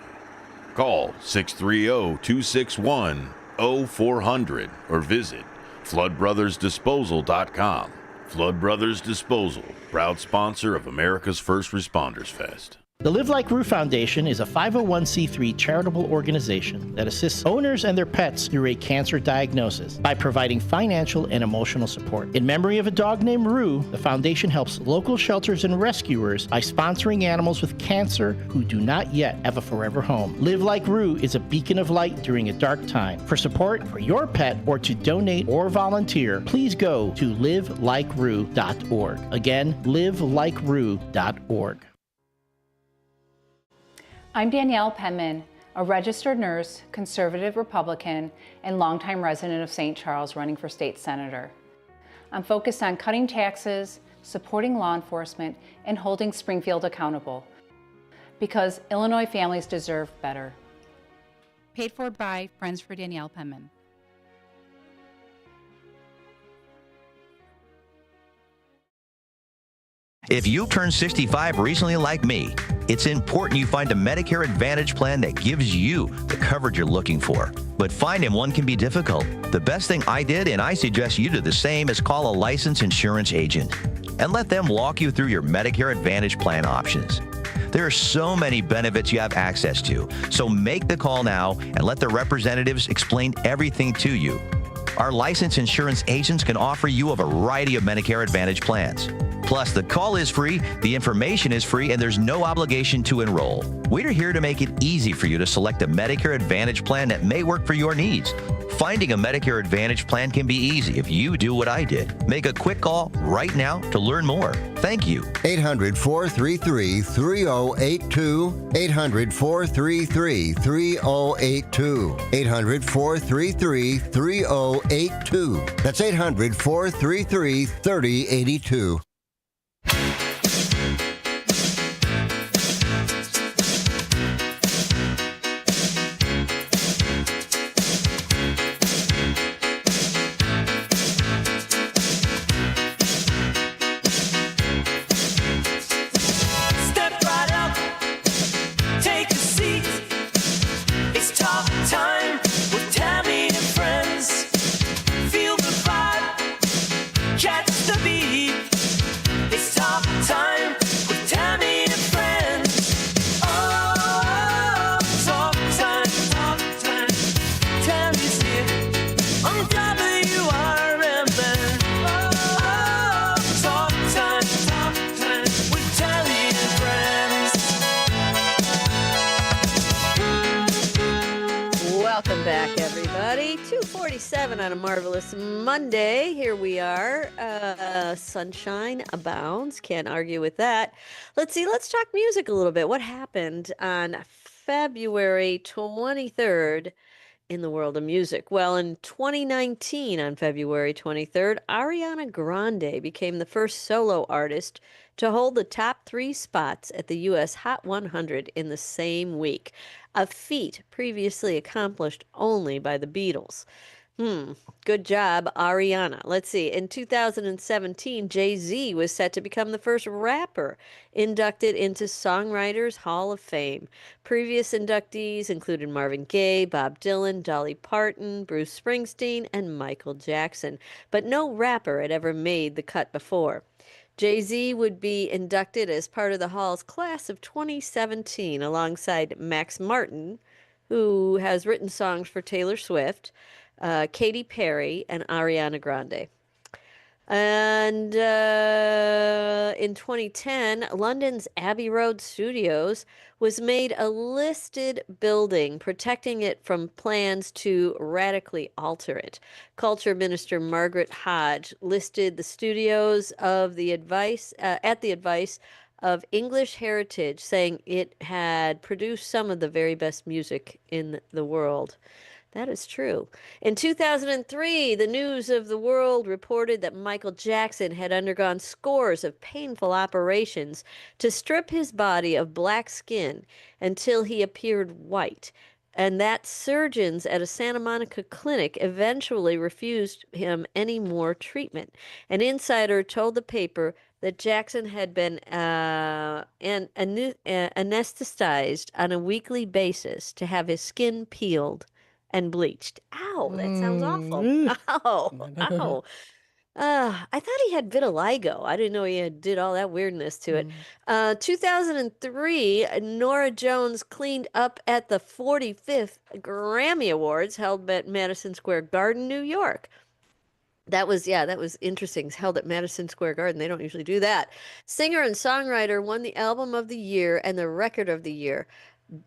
Call 630-261-0400 or visit floodbrothersdisposal.com. Flood Brothers Disposal, proud sponsor of America's First Responders Fest. The Live Like Rue Foundation is a 501c3 charitable organization that assists owners and their pets through a cancer diagnosis by providing financial and emotional support. In memory of a dog named Rue, the foundation helps local shelters and rescuers by sponsoring animals with cancer who do not yet have a forever home. Live Like Rue is a beacon of light during a dark time. For support for your pet or to donate or volunteer, please go to livelikeRue.org. Again, livelikeRue.org. I'm Danielle Penman, a registered nurse, conservative Republican, and longtime resident of St. Charles running for state senator. I'm focused on cutting taxes, supporting law enforcement, and holding Springfield accountable, because Illinois families deserve better. Paid for by Friends for Danielle Penman. If you've turned 65 recently like me, it's important you find a Medicare Advantage plan that gives you the coverage you're looking for. But finding one can be difficult. The best thing I did, and I suggest you do the same, is call a licensed insurance agent and let them walk you through your Medicare Advantage plan options. There are so many benefits you have access to, so make the call now and let the representatives explain everything to you. Our licensed insurance agents can offer you a variety of Medicare Advantage plans. Plus, the call is free, the information is free, and there's no obligation to enroll. We're here to make it easy for you to select a Medicare Advantage plan that may work for your needs. Finding a Medicare Advantage plan can be easy if you do what I did. Make a quick call right now to learn more. Thank you. 800-433-3082. 800-433-3082. 800-433-3082. That's 800-433-3082. Step right up, take a seat. It's talk time with Tami and friends. Feel the vibe, catch the beat. It's talk time with Tami and friends. Oh, talk time, talk time. Tami's here on WRMN. Oh, talk time with Tami and friends. Welcome back, everybody. 2:47 on a marvelous Monday. Here we are. Sunshine abounds. Can't argue with that. Let's see. Let's talk music a little bit. What happened on February 23rd in the world of music? Well, in 2019, on February 23rd, Ariana Grande became the first solo artist to hold the top 3 spots at the U.S. Hot 100 in the same week, a feat previously accomplished only by the Beatles. Good job, Ariana. Let's see. In 2017, Jay-Z was set to become the first rapper inducted into Songwriters Hall of Fame. Previous inductees included Marvin Gaye, Bob Dylan, Dolly Parton, Bruce Springsteen, and Michael Jackson. But no rapper had ever made the cut before. Jay-Z would be inducted as part of the Hall's class of 2017 alongside Max Martin, who has written songs for Taylor Swift, Katy Perry, and Ariana Grande. And in 2010, London's Abbey Road Studios was made a listed building, protecting it from plans to radically alter it. Culture Minister Margaret Hodge listed the studios at the advice of English Heritage, saying it had produced some of the very best music in the world. That is true. In 2003, the News of the World reported that Michael Jackson had undergone scores of painful operations to strip his body of black skin until he appeared white, and that surgeons at a Santa Monica clinic eventually refused him any more treatment. An insider told the paper that Jackson had been anesthetized on a weekly basis to have his skin peeled and bleached. Ow, that sounds awful. Ow, ow. I thought he had vitiligo. I didn't know he did all that weirdness to it. 2003, Norah Jones cleaned up at the 45th Grammy Awards held at Madison Square Garden, New York. That was interesting. It's held at Madison Square Garden. They don't usually do that. Singer and songwriter won the Album of the Year and the Record of the Year.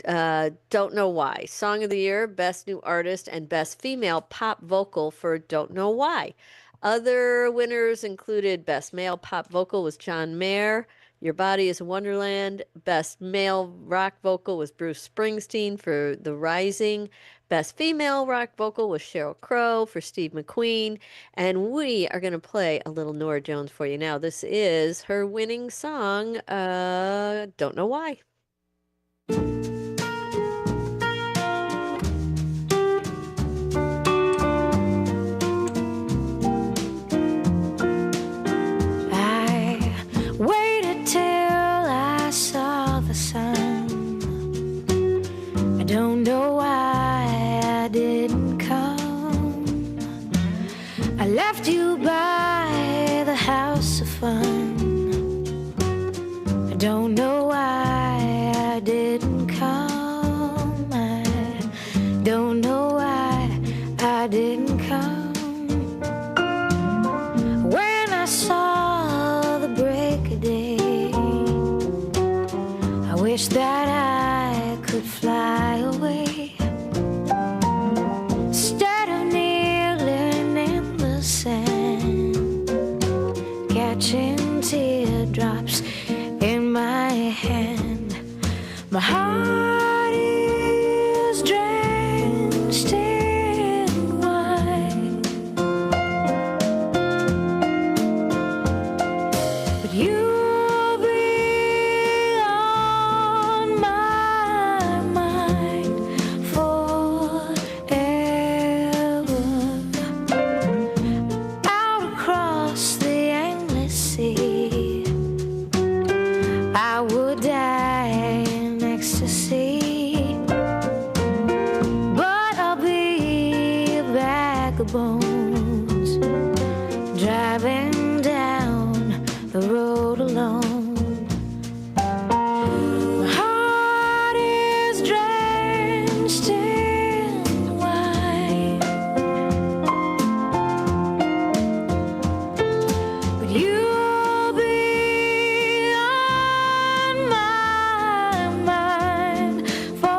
Don't Know Why. Song of the Year, Best New Artist, and Best Female Pop Vocal for Don't Know Why. Other winners included Best Male Pop Vocal was John Mayer. Your Body is a Wonderland. Best Male Rock Vocal was Bruce Springsteen for The Rising. Best Female Rock Vocal was Sheryl Crow for Steve McQueen. And we are going to play a little Norah Jones for you now. This is her winning song, Don't Know Why. Waited till I saw the sun. I don't know why I didn't come. I left you by the house of fun. I don't know why I didn't come. I don't know why I didn't come. When I saw the break of day, I wish that I could fly away. Instead of kneeling in the sand, catching teardrops in my hand, my heart is drenched in wine. But you'll be on my mind forever. Out across the endless sea, I would die in ecstasy. But I'll be a bag of bones, driving down the road alone. My heart is drenched in wine. But you'll be on my mind forever.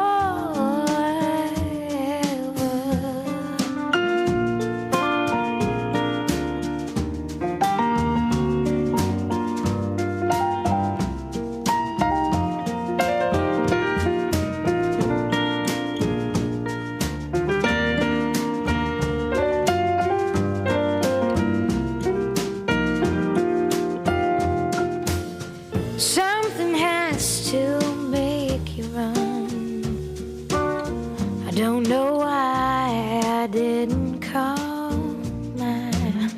Something has to make you run. I don't know why I didn't come. I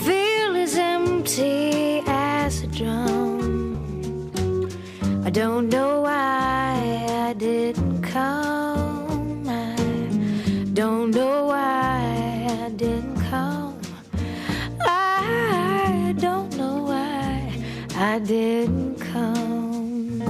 feel as empty as a drum. I don't know why I didn't come. I don't know why I didn't come. I don't know why I didn't come.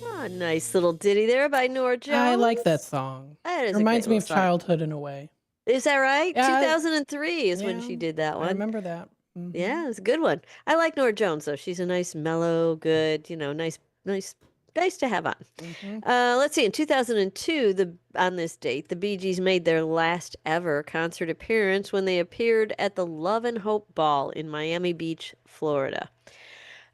Oh, nice little ditty there by Norah Jones. I like that song. That is a Reminds great me of little song. childhood in a way. Is that right? Yeah, 2003 is when she did that one. I remember that. Yeah, it's a good one. I like Norah Jones though. She's a nice, mellow, good, nice to have on. Let's see. In 2002, on this date, the Bee Gees made their last ever concert appearance when they appeared at the Love and Hope Ball in Miami Beach, Florida.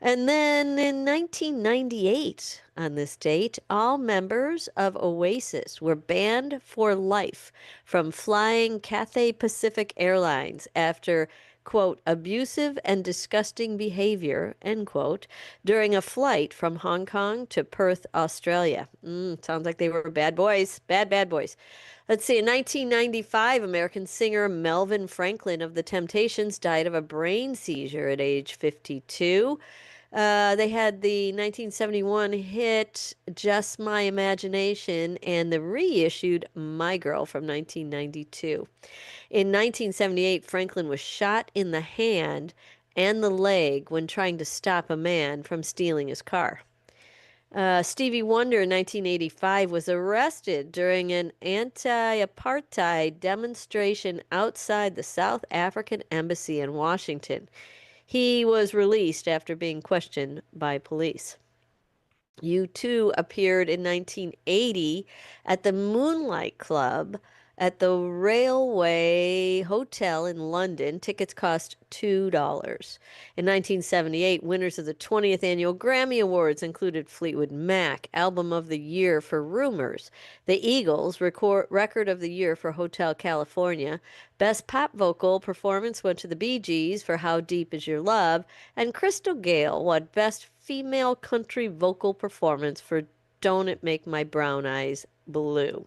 And then in 1998, on this date, all members of Oasis were banned for life from flying Cathay Pacific Airlines after, quote, abusive and disgusting behavior, end quote, during a flight from Hong Kong to Perth, Australia. Sounds like they were bad boys, bad boys. Let's see, in 1995, American singer Melvin Franklin of The Temptations died of a brain seizure at age 52. They had the 1971 hit Just My Imagination and the reissued My Girl from 1992. In 1978, Franklin was shot in the hand and the leg when trying to stop a man from stealing his car. Stevie Wonder in 1985 was arrested during an anti-apartheid demonstration outside the South African Embassy in Washington. He was released after being questioned by police. U2 appeared in 1980 at the Moonlight Club at the Railway Hotel in London. Tickets cost $2. In 1978, winners of the 20th Annual Grammy Awards included Fleetwood Mac, Album of the Year for Rumors, The Eagles, Record of the Year for Hotel California, Best Pop Vocal Performance went to the Bee Gees for How Deep Is Your Love, and Crystal Gayle won Best Female Country Vocal Performance for Don't It Make My Brown Eyes Blue.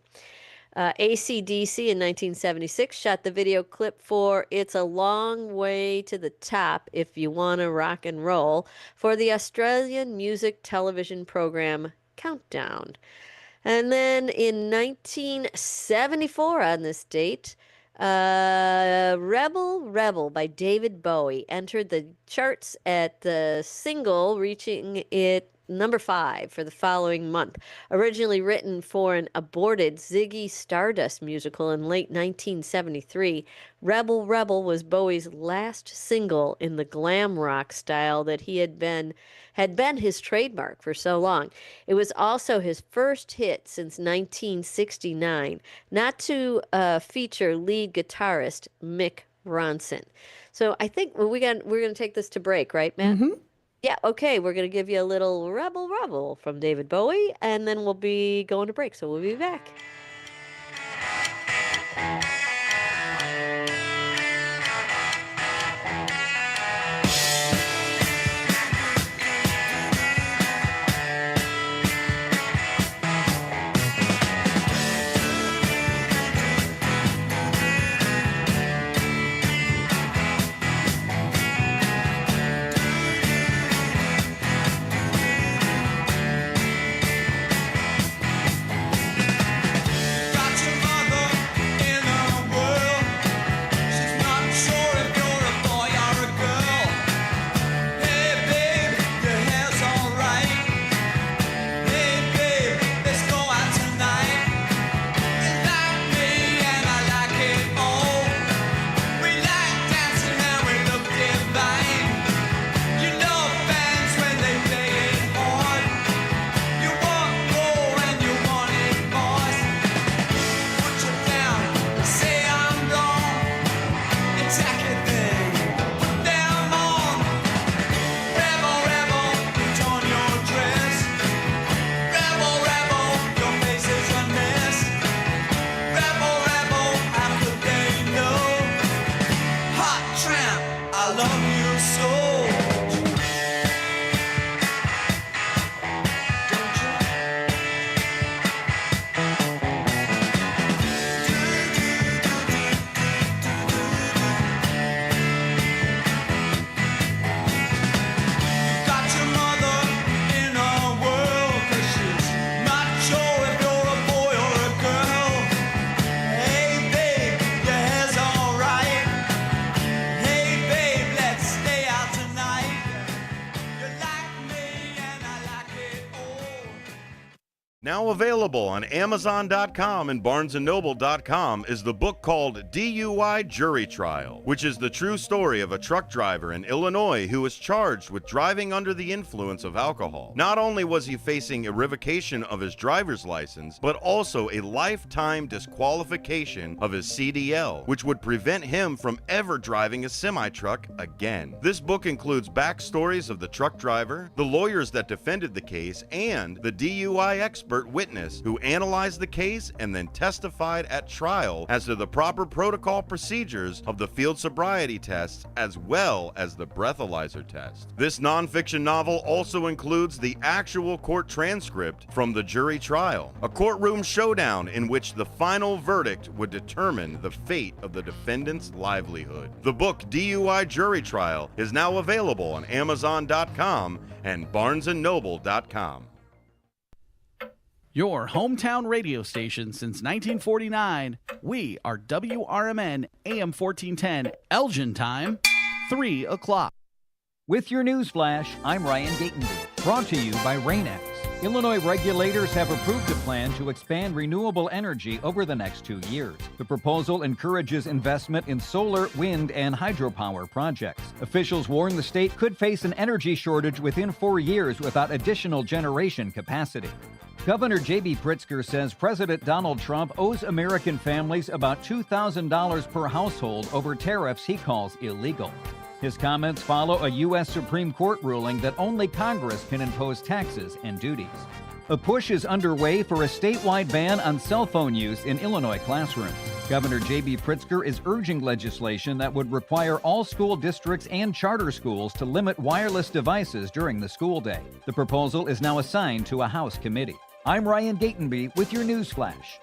AC/DC in 1976 shot the video clip for It's a Long Way to the Top If You Wanna Rock and Roll for the Australian music television program Countdown. And then in 1974 on this date, Rebel by David Bowie entered the charts at the single, reaching it number 5 for the following month. Originally written for an aborted Ziggy Stardust musical in late 1973, Rebel was Bowie's last single in the glam rock style that he had been his trademark for so long. It was also his first hit since 1969, not to feature lead guitarist Mick Ronson. So I think we're going to take this to break, right, Matt? Mm-hmm. Yeah, okay, we're going to give you a little Rebel from David Bowie, and then we'll be going to break, so we'll be back. Now available on Amazon.com and BarnesandNoble.com is the book called DUI Jury Trial, which is the true story of a truck driver in Illinois who was charged with driving under the influence of alcohol. Not only was he facing a revocation of his driver's license, but also a lifetime disqualification of his CDL, which would prevent him from ever driving a semi-truck again. This book includes backstories of the truck driver, the lawyers that defended the case, and the DUI expert expert witness who analyzed the case and then testified at trial as to the proper protocol procedures of the field sobriety tests as well as the breathalyzer test. This nonfiction novel also includes the actual court transcript from the jury trial, a courtroom showdown in which the final verdict would determine the fate of the defendant's livelihood. The book DUI Jury Trial is now available on Amazon.com and BarnesandNoble.com. Your hometown radio station since 1949. We are WRMN AM 1410, Elgin time, 3 o'clock. With your news flash, I'm Ryan Gatenby. Brought to you by Rain-X. Illinois regulators have approved a plan to expand renewable energy over the next 2 years. The proposal encourages investment in solar, wind, and hydropower projects. Officials warn the state could face an energy shortage within 4 years without additional generation capacity. Governor J.B. Pritzker says President Donald Trump owes American families about $2,000 per household over tariffs he calls illegal. His comments follow a U.S. Supreme Court ruling that only Congress can impose taxes and duties. A push is underway for a statewide ban on cell phone use in Illinois classrooms. Governor J.B. Pritzker is urging legislation that would require all school districts and charter schools to limit wireless devices during the school day. The proposal is now assigned to a House committee. I'm Ryan Gatenby with your news flash.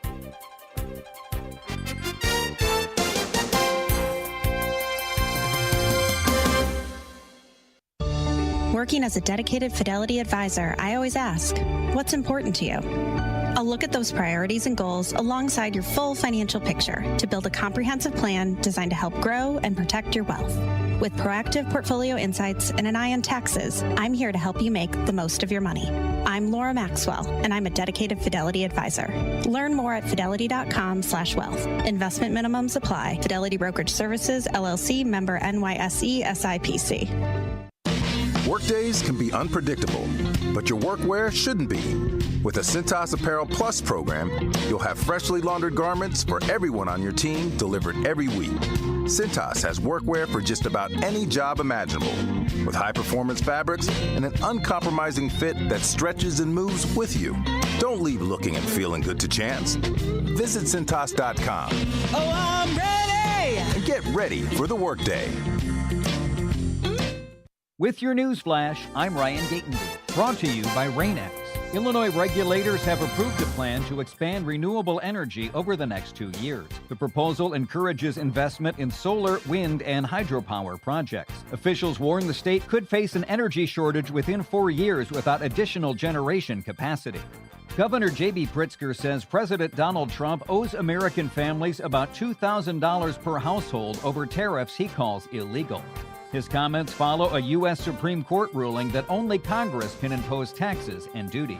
Working as a dedicated Fidelity advisor, I always ask, what's important to you? I'll look at those priorities and goals alongside your full financial picture to build a comprehensive plan designed to help grow and protect your wealth. With proactive portfolio insights and an eye on taxes, I'm here to help you make the most of your money. I'm Laura Maxwell, and I'm a dedicated Fidelity advisor. Learn more at fidelity.com/wealth. Investment minimums apply. Fidelity Brokerage Services, LLC, member NYSE, SIPC. Workdays can be unpredictable, but your workwear shouldn't be. With the Cintas Apparel Plus program, you'll have freshly laundered garments for everyone on your team delivered every week. Cintas has workwear for just about any job imaginable, with high-performance fabrics and an uncompromising fit that stretches and moves with you. Don't leave looking and feeling good to chance. Visit Cintas.com. Oh, I'm ready! And get ready for the workday. With your news flash, I'm Ryan Gatenby. Brought to you by Rain-X. Illinois regulators have approved a plan to expand renewable energy over the next 2 years. The proposal encourages investment in solar, wind, and hydropower projects. Officials warn the state could face an energy shortage within 4 years without additional generation capacity. Governor J.B. Pritzker says President Donald Trump owes American families about $2,000 per household over tariffs he calls illegal. His comments follow a U.S. Supreme Court ruling that only Congress can impose taxes and duties.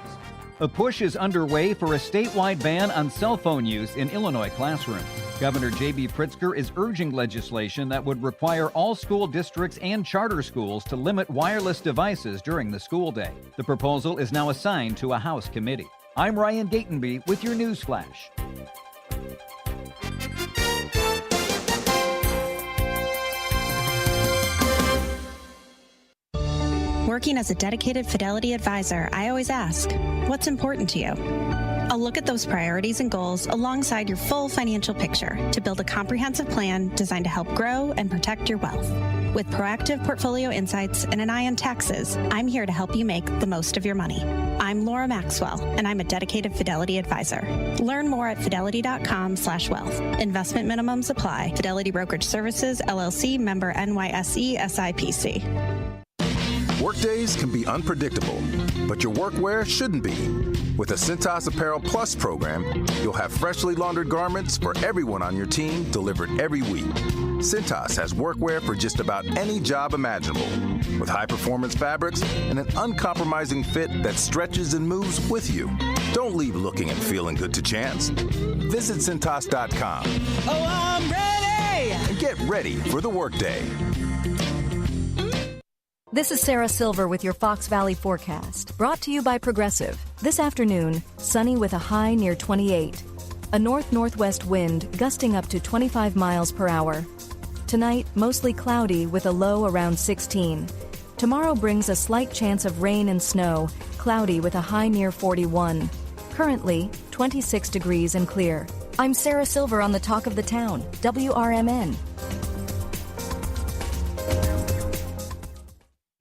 A push is underway for a statewide ban on cell phone use in Illinois classrooms. Governor J.B. Pritzker is urging legislation that would require all school districts and charter schools to limit wireless devices during the school day. The proposal is now assigned to a House committee. I'm Ryan Gatenby with your news flash. Working as a dedicated Fidelity advisor, I always ask, what's important to you? I'll look at those priorities and goals alongside your full financial picture to build a comprehensive plan designed to help grow and protect your wealth. With proactive portfolio insights and an eye on taxes, I'm here to help you make the most of your money. I'm Laura Maxwell, and I'm a dedicated Fidelity advisor. Learn more at fidelity.com/wealth. Investment minimums apply. Fidelity Brokerage Services, LLC, member NYSE, SIPC. Workdays can be unpredictable, but your workwear shouldn't be. With the Cintas Apparel Plus program, you'll have freshly laundered garments for everyone on your team delivered every week. Cintas has workwear for just about any job imaginable, with high-performance fabrics and an uncompromising fit that stretches and moves with you. Don't leave looking and feeling good to chance. Visit Cintas.com. Oh, I'm ready! And get ready for the workday. This is Sarah Silver with your Fox Valley forecast, brought to you by Progressive. This afternoon, sunny with a high near 28. A north-northwest wind gusting up to 25 miles per hour. Tonight, mostly cloudy with a low around 16. Tomorrow brings a slight chance of rain and snow, cloudy with a high near 41. Currently, 26 degrees and clear. I'm Sarah Silver on the Talk of the Town, WRMN.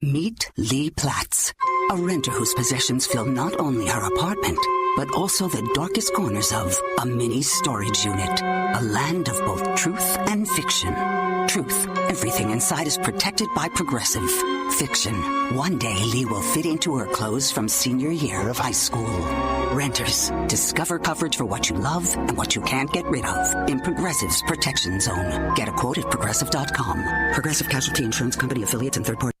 Meet Lee Platts, a renter whose possessions fill not only her apartment, but also the darkest corners of a mini storage unit. A land of both truth and fiction. Truth, everything inside is protected by Progressive. Fiction, one day Lee will fit into her clothes from senior year of high school. Renters, discover coverage for what you love and what you can't get rid of in Progressive's Protection Zone. Get a quote at Progressive.com. Progressive Casualty Insurance Company affiliates and third party.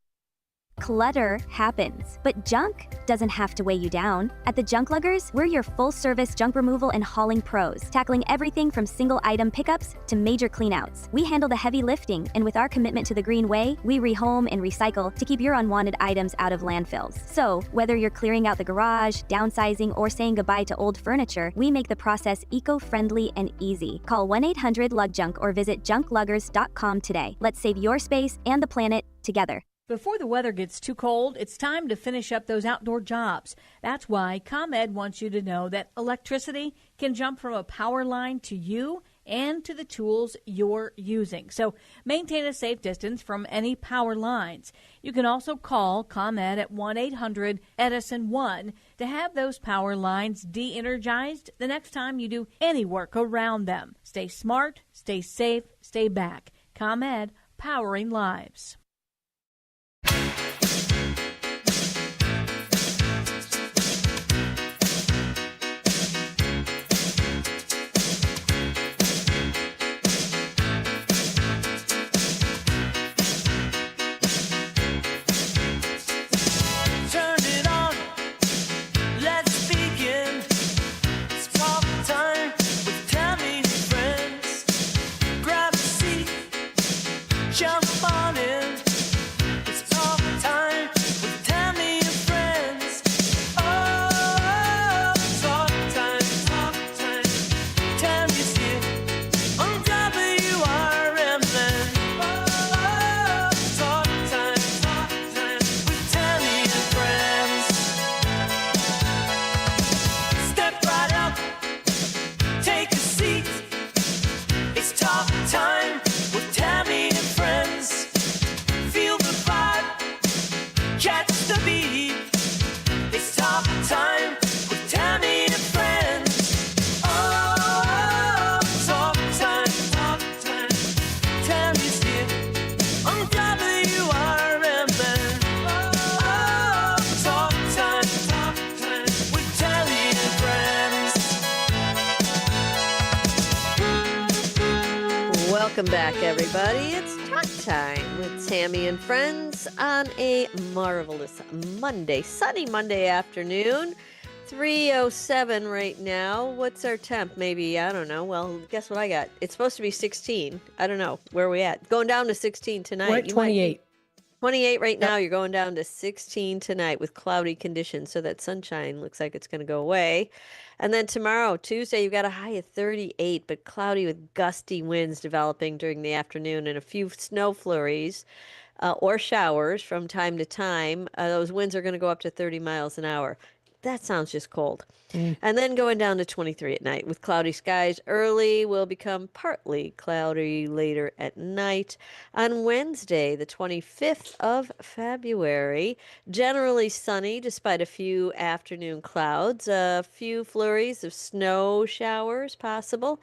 Clutter happens, but junk doesn't have to weigh you down. At the Junk Luggers, we're your full-service junk removal and hauling pros, tackling everything from single-item pickups to major cleanouts. We handle the heavy lifting, and with our commitment to the green way, we rehome and recycle to keep your unwanted items out of landfills. So, whether you're clearing out the garage, downsizing, or saying goodbye to old furniture, we make the process eco-friendly and easy. Call 1-800-LUG-JUNK or visit junkluggers.com today. Let's save your space and the planet together. Before the weather gets too cold, it's time to finish up those outdoor jobs. That's why ComEd wants you to know that electricity can jump from a power line to you and to the tools you're using. So maintain a safe distance from any power lines. You can also call ComEd at 1-800-EDISON-1 to have those power lines de-energized the next time you do any work around them. Stay smart, stay safe, stay back. ComEd, powering lives. Welcome back, everybody. It's Talk Time with Tami and friends on a marvelous Monday, sunny Monday afternoon. 3:07 right now. What's our temp? Maybe, I don't know. Well, guess what I got? It's supposed to be 16. I don't know. Where are we at? Going down to 16 tonight. We're at 28. 28 right now. You're going down to 16 tonight with cloudy conditions. So that sunshine looks like it's going to go away. And then tomorrow, Tuesday, you've got a high of 38, but cloudy with gusty winds developing during the afternoon and a few snow flurries or showers from time to time. Those winds are going to go up to 30 miles an hour. That sounds just cold. And then going down to 23 at night with cloudy skies early will become partly cloudy later at night. On Wednesday, the 25th of February, generally sunny despite a few afternoon clouds, a few flurries of snow showers possible.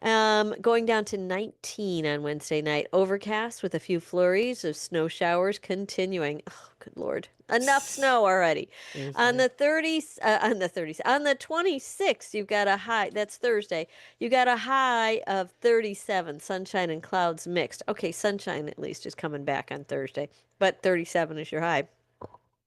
Going down to 19 on Wednesday night, overcast with a few flurries of snow showers continuing. Oh, good Lord. Enough snow already. On the 26th, you've got a high, that's Thursday, you got a high of 37, sunshine and clouds mixed. Okay, sunshine at least is coming back on Thursday, but 37 is your high.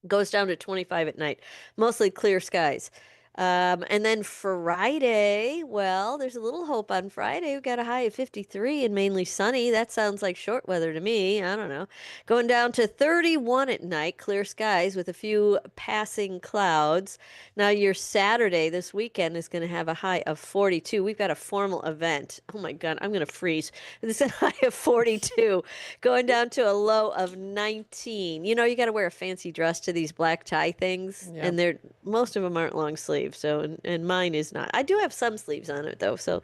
Goes down to 25 at night, mostly clear skies. And then Friday, well, there's a little hope on Friday. We've got a high of 53 and mainly sunny. That sounds like short weather to me. I don't know. Going down to 31 at night, clear skies with a few passing clouds. Now your Saturday this weekend is going to have a high of 42. We've got a formal event. Oh my God, I'm going to freeze. This is a high of 42. Going down to a low of 19. You know, you got to wear a fancy dress to these black tie things, and most of them aren't long sleeve. sleeve. So, and mine is not. I do have some sleeves on it though, so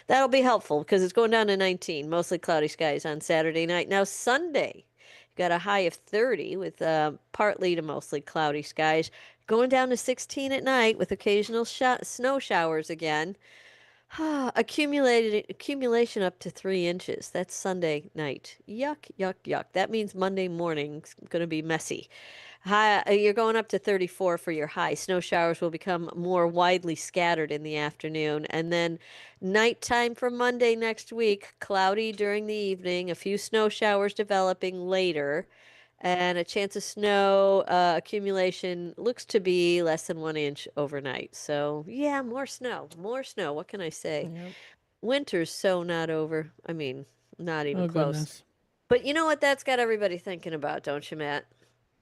that'll be helpful because it's going down to 19. Mostly cloudy skies on Saturday night. Now Sunday, got a high of 30 with partly to mostly cloudy skies. Going down to 16 at night with occasional snow showers again. Accumulation up to 3 inches. That's Sunday night. Yuck, yuck, yuck. That means Monday morning's going to be messy. You're going up to 34 for your high. Snow showers will become more widely scattered in the afternoon. And then nighttime for Monday next week, cloudy during the evening, a few snow showers developing later, and a chance of snow accumulation looks to be less than 1 inch overnight. So, yeah, more snow, more snow. What can I say? Yep. Winter's so not over. I mean, not even Oh, close. goodness. But you know what that's got everybody thinking about, don't you, Matt?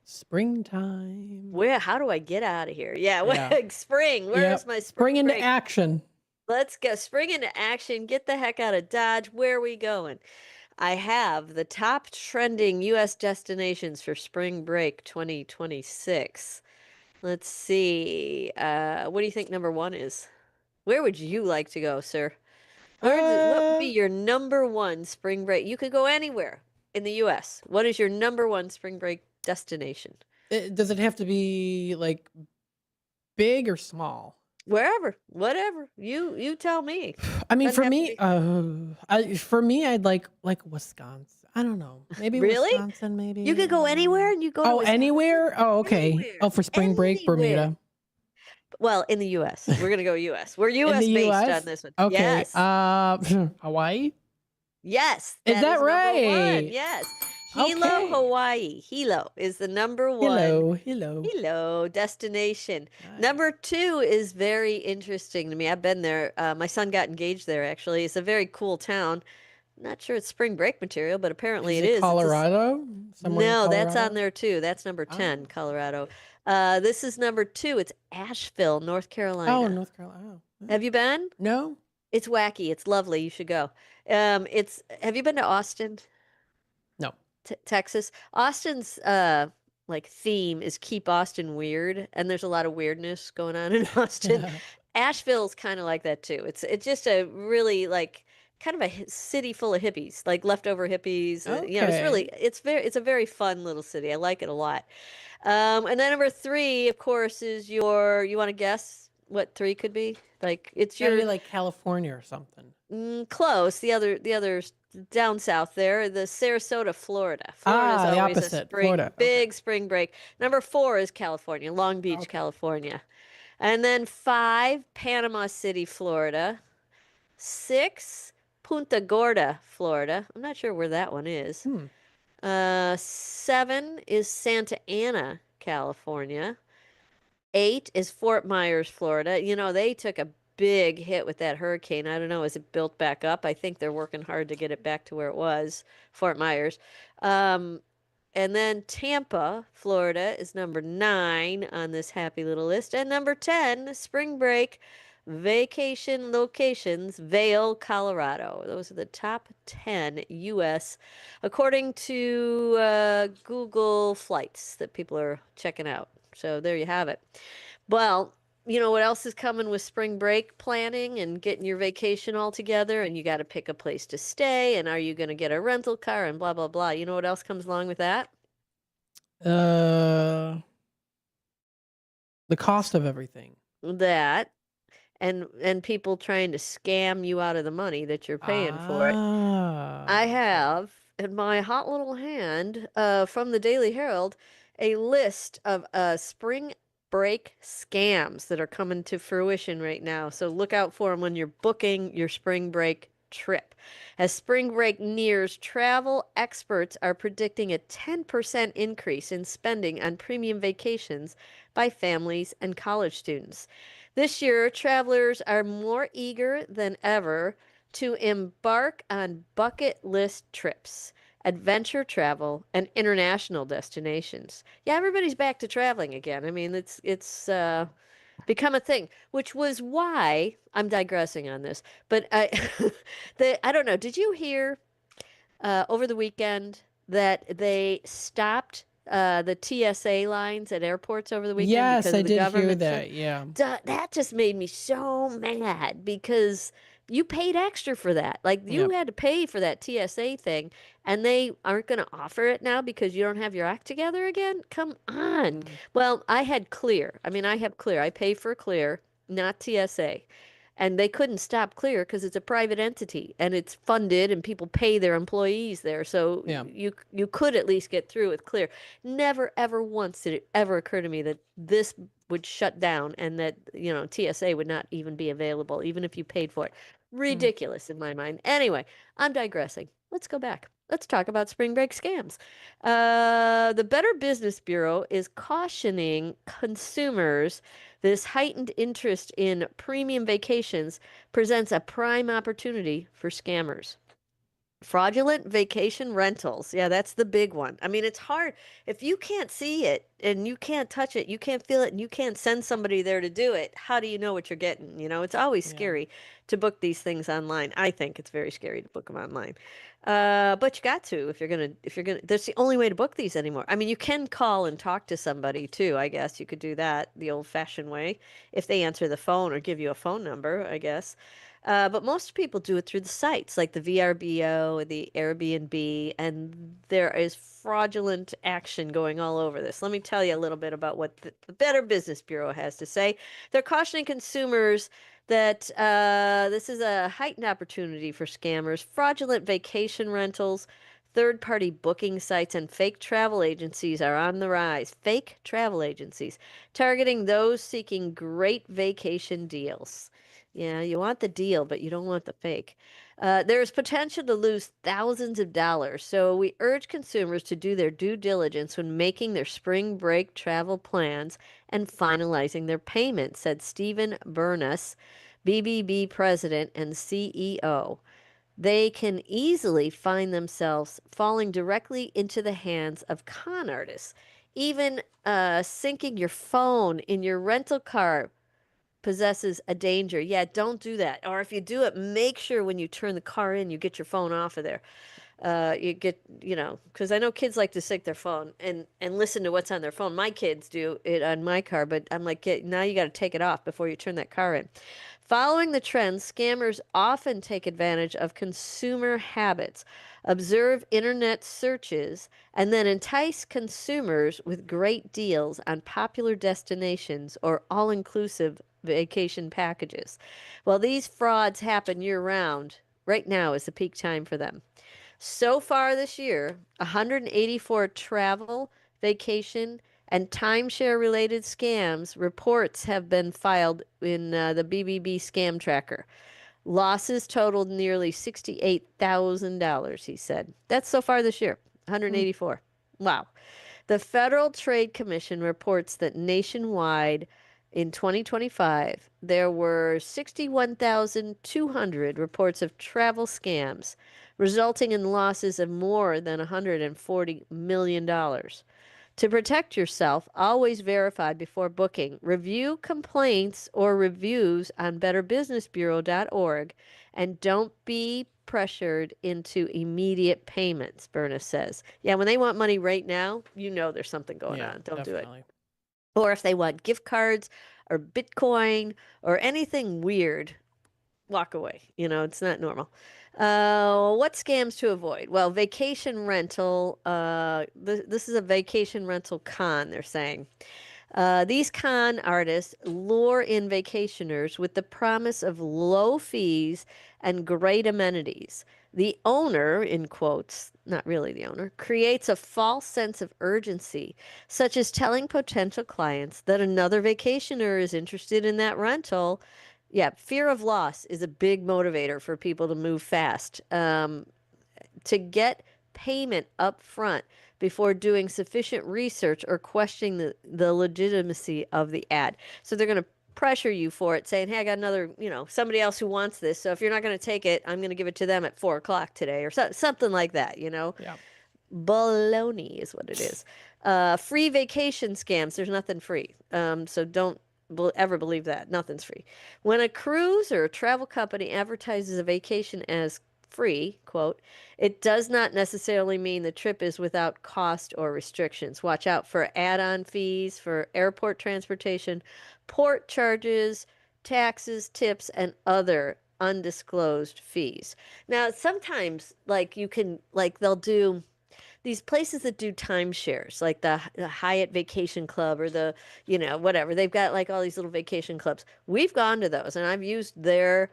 Springtime. How do I get out of here? Yeah, Yeah. spring. Where's my spring into break? action? Let's go. Spring into action. Get the heck out of Dodge. Where are we going? I have the top trending U.S. destinations for spring break 2026. Let's see. What do you think number one is? Where would you like to go, sir? What would be your number one spring break? You could go anywhere in the U.S. What is your number one spring break destination? Does it have to be like big or small? Wherever, whatever. You tell me. I mean, Doesn't for me, I'd like Wisconsin. I don't know. Maybe Really? Wisconsin. Maybe You could go anywhere and you go to Oh, Wisconsin. anywhere? Oh, okay. Anywhere. Oh, for spring break, Bermuda. Well, in the U.S. We're going to go U.S. We're In U.S. the based US? on this one. Okay. Yes. Hawaii. Yes. Is that number one. right? Yes. Hilo, Okay. Hawaii. Hilo is the number one. Hilo destination. Number two is very interesting to me. I've been there. My son got engaged there, actually. It's a very cool town. Not sure it's spring break material, but apparently it is. Colorado? Somewhere in No, that's Colorado? on there too. That's number 10, Colorado. This is number 2. It's Asheville, North Carolina. Oh, North Carolina. Oh. Have you been? No. It's wacky. It's lovely. You should go. Have you been to Austin? No. Texas. Austin's like theme is keep Austin weird, and there's a lot of weirdness going on in Austin. Asheville's kind of like that too. It's just a really like kind of a city full of hippies, like leftover hippies. You know, it's a very fun little city. I like it a lot. And then number 3, of course, is you want to guess what 3 could be? Like it's Gotta your be like California or something. close. The others down south there, the Sarasota, Florida. Florida's the always opposite. a spring, Florida. big spring break. Number 4 is California, Long Beach, California. And then 5, Panama City, Florida. 6, Punta Gorda, Florida. I'm not sure where that one is. 7 is Santa Ana, California. 8 is Fort Myers, Florida. You know, they took a big hit with that hurricane. I don't know, is it built back up? I think they're working hard to get it back to where it was, Fort Myers. And then Tampa, Florida is number 9 on this happy little list. And number 10, spring break vacation locations, Vail, Colorado. Those are the top 10 U.S. according to Google flights that people are checking out. So there you have it. Well, you know what else is coming with spring break planning and getting your vacation all together, and you got to pick a place to stay, and are you going to get a rental car and blah, blah, blah. You know what else comes along with that? The cost of everything. That and people trying to scam you out of the money that you're paying for it. I have in my hot little hand from the Daily Herald a list of spring break scams that are coming to fruition right now. So look out for them when you're booking your spring break trip. As spring break nears, travel experts are predicting a 10% increase in spending on premium vacations by families and college students. This year, travelers are more eager than ever to embark on bucket list trips, adventure travel, and international destinations. Yeah, everybody's back to traveling again. I mean, it's become a thing, which was why I'm digressing on this. But I don't know. Did you hear over the weekend that they stopped the TSA lines at airports over the weekend Yes, because I of the did hear government that. Yeah. that just made me so mad because you paid extra for that. Like you Yep. had to pay for that TSA thing, and they aren't going to offer it now because you don't have your act together again. Come on. Well, I had Clear. I mean, I have Clear. I pay for Clear, not TSA. And they couldn't stop Clear because it's a private entity and it's funded and people pay their employees there. So Yeah. you could at least get through with Clear. Never ever once did it ever occur to me that this would shut down and that, TSA would not even be available, even if you paid for it. Ridiculous in my mind. Anyway, I'm digressing. Let's go back. Let's talk about spring break scams. The Better Business Bureau is cautioning consumers this heightened interest in premium vacations presents a prime opportunity for scammers. Fraudulent vacation rentals. Yeah, that's the big one. I mean, it's hard. If you can't see it and you can't touch it, you can't feel it, and you can't send somebody there to do it, how do you know what you're getting? It's always scary to book these things online. I think it's very scary to book them online. But you got to if you're gonna, that's the only way to book these anymore. I mean, you can call and talk to somebody too. I guess you could do that the old-fashioned way if they answer the phone or give you a phone number, I guess. But most people do it through the sites like the VRBO and the Airbnb, and there is fraudulent action going all over this. Let me tell you a little bit about what the Better Business Bureau has to say. They're cautioning consumers that this is a heightened opportunity for scammers. Fraudulent vacation rentals, third-party booking sites, and fake travel agencies are on the rise. Fake travel agencies targeting those seeking great vacation deals. Yeah, you want the deal, but you don't want the fake. There's potential to lose thousands of dollars, so we urge consumers to do their due diligence when making their spring break travel plans and finalizing their payments, said Stephen Burness, BBB president and CEO. They can easily find themselves falling directly into the hands of con artists. Even syncing your phone in your rental car possesses a danger. Yeah, don't do that. Or if you do it, make sure when you turn the car in, you get your phone off of there. You get, because I know kids like to sync their phone and listen to what's on their phone. My kids do it on my car, but I'm like, now you got to take it off before you turn that car in. Following the trends, scammers often take advantage of consumer habits, observe internet searches, and then entice consumers with great deals on popular destinations or all-inclusive vacation packages. While these frauds happen year-round, right now is the peak time for them. So far this year, 184 travel, vacation, and timeshare-related scams reports have been filed in the BBB scam tracker. Losses totaled nearly $68,000, he said. That's so far this year, 184. Wow. The Federal Trade Commission reports that nationwide in 2025, there were 61,200 reports of travel scams, resulting in losses of more than $140 million. To protect yourself, always verify before booking. Review complaints or reviews on betterbusinessbureau.org and don't be pressured into immediate payments, Berna says. Yeah, when they want money right now, there's something going on. Don't do it. Or if they want gift cards or Bitcoin or anything weird, walk away. It's not normal. What scams to avoid? Well, vacation rental. This is a vacation rental con, they're saying. These con artists lure in vacationers with the promise of low fees and great amenities. The owner, in quotes, not really the owner, creates a false sense of urgency, such as telling potential clients that another vacationer is interested in that rental. Yeah, fear of loss is a big motivator for people to move fast. To get payment up front before doing sufficient research or questioning the legitimacy of the ad. So they're going to pressure you for it, saying, hey, I got another, somebody else who wants this. So if you're not going to take it, I'm going to give it to them at 4 o'clock today or something like that, Yeah. Baloney is what it is. Free vacation scams. There's nothing free. So don't ever believe that. Nothing's free. When a cruise or a travel company advertises a vacation as free, quote, it does not necessarily mean the trip is without cost or restrictions. Watch out for add-on fees for airport transportation, port charges, taxes, tips, and other undisclosed fees. Now, sometimes, like, you can, like, they'll do these places that do timeshares, like the Hyatt Vacation Club or the, whatever. They've got like all these little vacation clubs. We've gone to those, and I've used their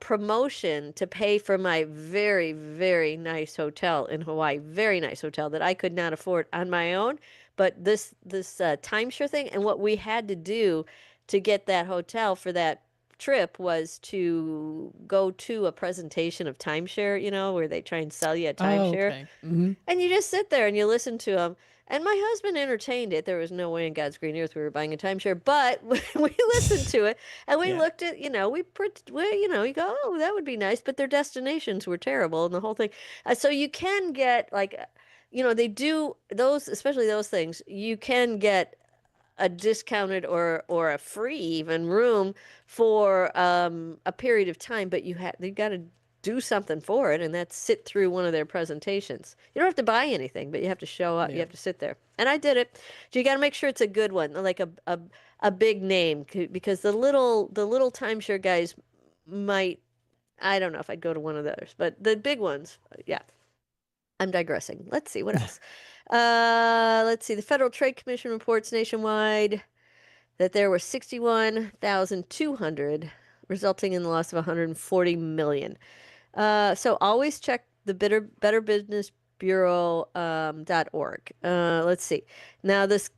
promotion to pay for my very, very nice hotel in Hawaii. Very nice hotel that I could not afford on my own. But this timeshare thing, and what we had to do to get that hotel for that trip was to go to a presentation of timeshare, where they try and sell you a timeshare. Okay. Mm-hmm. And you just sit there and you listen to them. And my husband entertained it. There was no way in God's green earth we were buying a timeshare, but we listened to it and we looked at, you go, oh, that would be nice, but their destinations were terrible and the whole thing. So you can get like, they do those, especially those things. You can get a discounted or a free even room for a period of time, but you got to do something for it, and that's sit through one of their presentations. You don't have to buy anything, but you have to show up. You have to sit there, and I did it. So you got to make sure it's a good one, like a big name, because the little timeshare guys might. I don't know if I'd go to one of those, but the big ones, yeah. I'm digressing. Let's see what else. Let's see. The Federal Trade Commission reports nationwide that there were 61,200, resulting in the loss of 140 million. So always check the Better Business Bureau.org. Let's see. Now the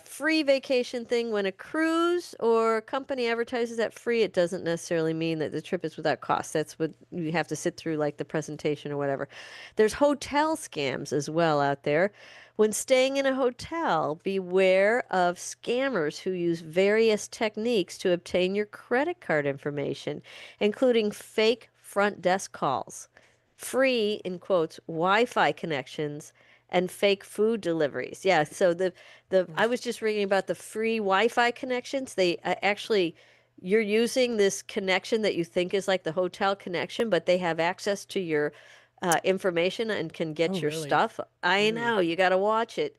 free vacation thing, when a cruise or company advertises that free, it doesn't necessarily mean that the trip is without cost. That's what you have to sit through, like the presentation or whatever. There's hotel scams as well out there. When staying in a hotel, beware of scammers who use various techniques to obtain your credit card information, including fake front desk calls, free, in quotes, Wi-Fi connections, and fake food deliveries. Yeah, so I was just reading about the free Wi-Fi connections. They actually, you're using this connection that you think is like the hotel connection, but they have access to your information and can get your really? stuff. I know, you got to watch it.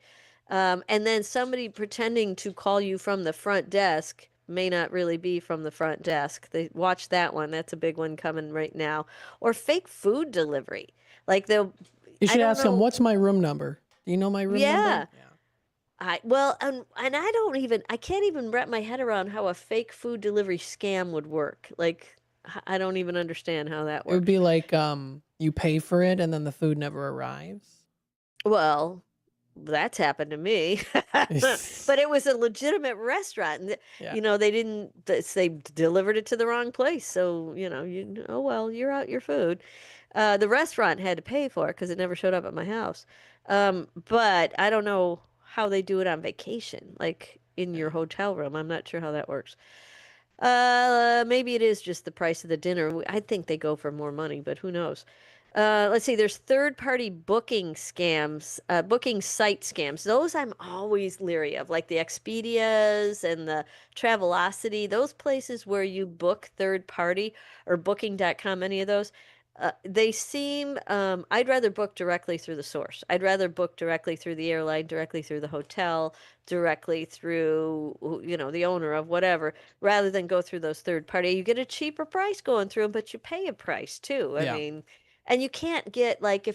And then somebody pretending to call you from the front desk may not really be from the front desk. They watch that one. That's a big one coming right now. Or fake food delivery. Like you should ask them, what's my room number? Do you know my room number? Yeah. And I can't even wrap my head around how a fake food delivery scam would work. Like, I don't even understand how that works. It would be like, you pay for it and then the food never arrives. Well, that's happened to me, but it was a legitimate restaurant. And, they delivered it to the wrong place. So, you're out your food. The restaurant had to pay for it because it never showed up at my house. But I don't know how they do it on vacation, like in your hotel room. I'm not sure how that works. Maybe it is just the price of the dinner. I think they go for more money, but who knows? Let's see, there's third-party booking scams, booking site scams. Those I'm always leery of, like the Expedias and the Travelocity, those places where you book third-party, or Booking.com, any of those. They seem, I'd rather book directly through the source. I'd rather book directly through the airline, directly through the hotel, directly through, the owner of whatever, rather than go through those third party. You get a cheaper price going through them, but you pay a price too. I mean, and you can't get, like,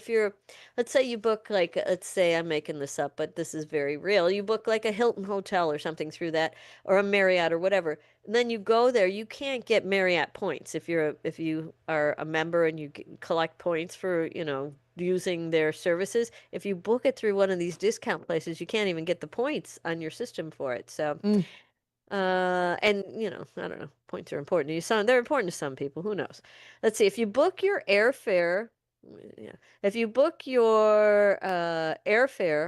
let's say you book, like, let's say I'm making this up, but this is very real. You book like a Hilton hotel or something through that, or a Marriott or whatever. And then you go there, you can't get Marriott points if you are a member and you collect points for, using their services. If you book it through one of these discount places, you can't even get the points on your system for it. So, and I don't know, points are important to you. They're important to some people, who knows? Let's see, if you book your airfare,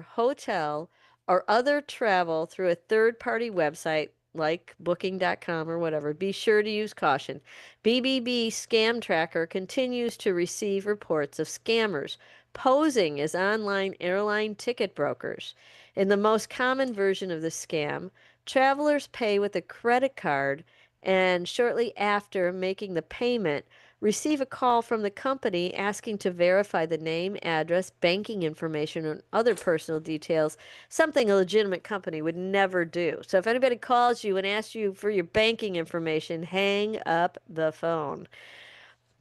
hotel, or other travel through a third-party website like Booking.com or whatever, be sure to use caution. BBB Scam Tracker continues to receive reports of scammers posing as online airline ticket brokers. In the most common version of the scam, travelers pay with a credit card, and shortly after making the payment, receive a call from the company asking to verify the name, address, banking information, and other personal details, something a legitimate company would never do. So if anybody calls you and asks you for your banking information, hang up the phone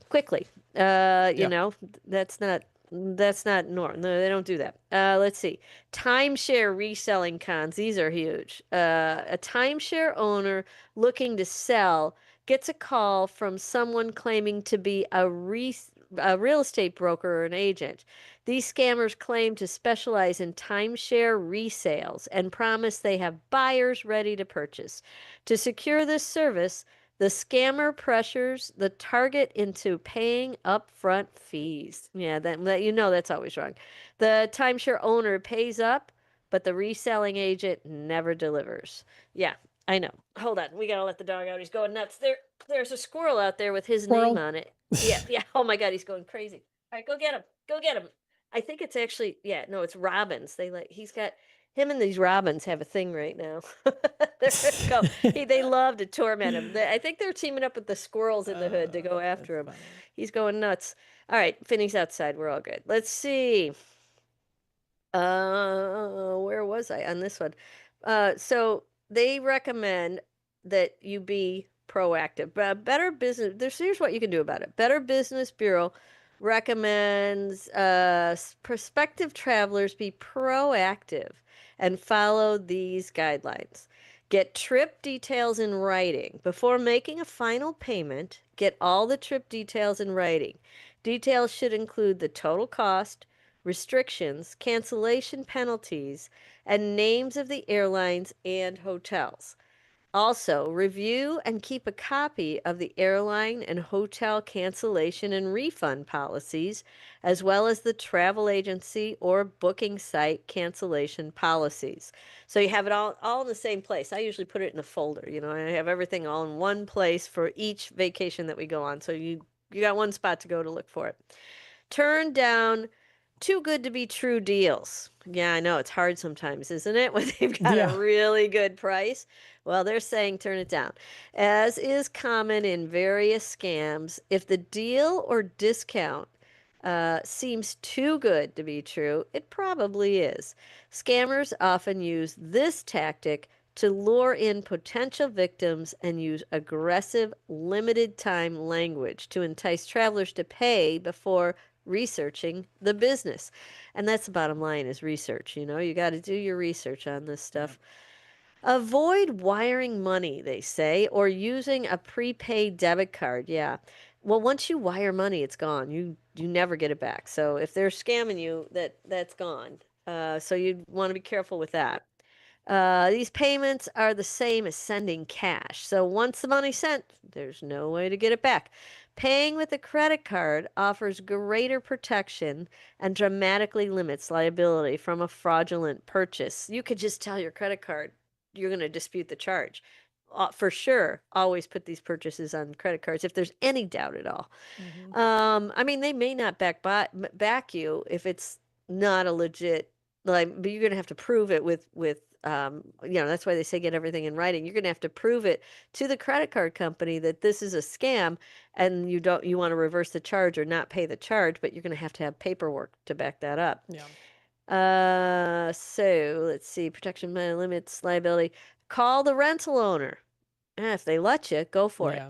quickly. You know, that's not normal. No, they don't do that. Let's see. Timeshare reselling cons. These are huge. A timeshare owner looking to sell gets a call from someone claiming to be a real estate broker or an agent. These scammers claim to specialize in timeshare resales and promise they have buyers ready to purchase. To secure this service, the scammer pressures the target into paying upfront fees. Yeah, that you know that's always wrong. The timeshare owner pays up, but the reselling agent never delivers. Yeah, I know. Hold on, we gotta let the dog out. He's going nuts. There's a squirrel out there with his name on it. Yeah. Oh my God, he's going crazy. All right, go get him. Go get him. I think it's actually no, it's robins. He's got him and these robins have a thing right now. They love to torment him. I think they're teaming up with the squirrels in the hood to go after him. Funny. He's going nuts. All right, Finney's outside. We're all good. Let's see. Where was I on this one? So they recommend that you be proactive. Better Business. Here's what you can do about it. Better Business Bureau recommends prospective travelers be proactive and follow these guidelines. Get trip details in writing. Before making a final payment, get all the trip details in writing. Details should include the total cost, restrictions, cancellation penalties, and names of the airlines and hotels. Also, review and keep a copy of the airline and hotel cancellation and refund policies, as well as the travel agency or booking site cancellation policies. So you have it all in the same place. I usually put it in a folder. You know, I have everything all in one place for each vacation that we go on. So you got one spot to go to look for it. Turn down too good to be true deals. Yeah, I know it's hard sometimes, isn't it? When they've got a really good price. Well, they're saying turn it down. As is common in various scams, if the deal or discount seems too good to be true, it probably is. Scammers often use this tactic to lure in potential victims and use aggressive, limited time language to entice travelers to pay before researching the business. And that's the bottom line, is research. You know, you got to do your research on this stuff. Avoid wiring money, they say, or using a prepaid debit card. Yeah. Well, once you wire money, it's gone. You never get it back. So if they're scamming you, that's gone. So you want to be careful with that. These payments are the same as sending cash. So once the money's sent, there's no way to get it back. Paying with a credit card offers greater protection and dramatically limits liability from a fraudulent purchase. You could just tell your credit card you're going to dispute the charge. For sure, always put these purchases on credit cards if there's any doubt at all. I mean, they may not back you if it's not a legit, but you're going to have to prove it with that's why they say get everything in writing. You're going to have to prove it to the credit card company that this is a scam, and you want to reverse the charge or not pay the charge, but you're going to have paperwork to back that up. So let's see, protection limits liability. Call the rental owner. If they let you, go for it.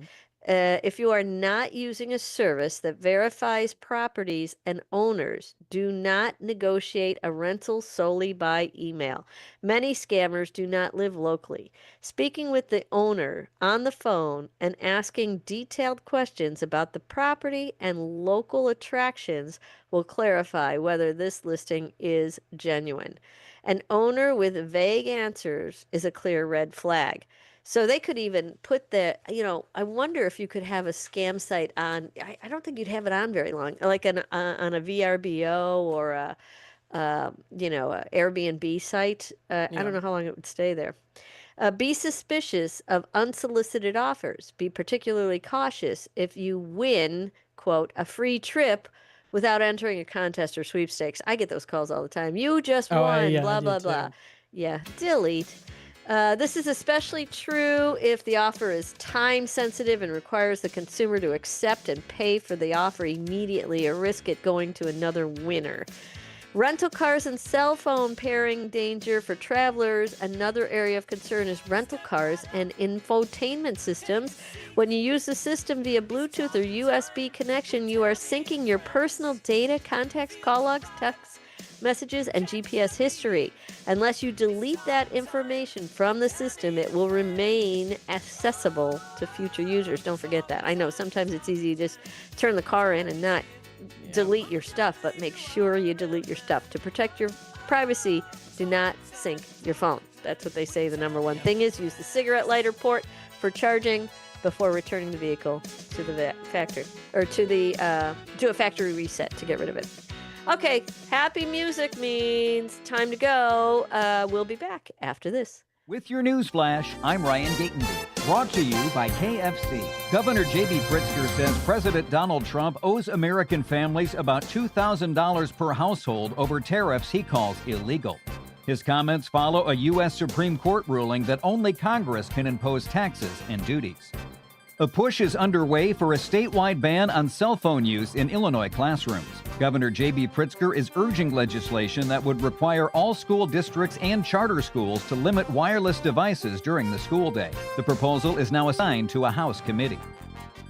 If you are not using a service that verifies properties and owners, do not negotiate a rental solely by email. Many scammers do not live locally. Speaking with the owner on the phone and asking detailed questions about the property and local attractions will clarify whether this listing is genuine. An owner with vague answers is a clear red flag. So they could even put I wonder if you could have a scam site on, I don't think you'd have it on very long, like on a VRBO or a Airbnb site. I don't know how long it would stay there. Be suspicious of unsolicited offers. Be particularly cautious if you win, quote, a free trip without entering a contest or sweepstakes. I get those calls all the time. You just won, blah, blah, blah. Yeah, delete. This is especially true if the offer is time sensitive and requires the consumer to accept and pay for the offer immediately or risk it going to another winner. Rental cars and cell phone pairing danger for travelers. Another area of concern is rental cars and infotainment systems. When you use the system via Bluetooth or USB connection, you are syncing your personal data, contacts, call logs, text messages, and GPS history. Unless you delete that information from the system, it will remain accessible to future users. Don't forget that. I know sometimes it's easy to just turn the car in and not delete your stuff, but make sure you delete your stuff. To protect your privacy, do not sync your phone. That's what they say the number one thing is. Use the cigarette lighter port for charging before returning the vehicle to the factory, or do a factory reset to get rid of it. Okay, happy music means time to go. We'll be back after this. With your news flash, I'm Ryan Gatenby. Brought to you by KFC. Governor J.B. Pritzker says President Donald Trump owes American families about $2,000 per household over tariffs he calls illegal. His comments follow a U.S. Supreme Court ruling that only Congress can impose taxes and duties. A push is underway for a statewide ban on cell phone use in Illinois classrooms. Governor J.B. Pritzker is urging legislation that would require all school districts and charter schools to limit wireless devices during the school day. The proposal is now assigned to a House committee.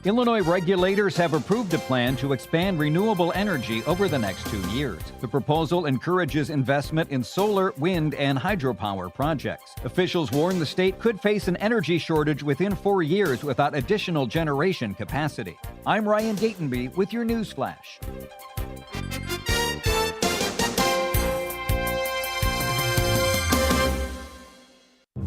Illinois regulators have approved a plan to expand renewable energy over the next 2 years. The proposal encourages investment in solar, wind, and hydropower projects. Officials warn the state could face an energy shortage within 4 years without additional generation capacity. I'm Ryan Gatenby with your news flash.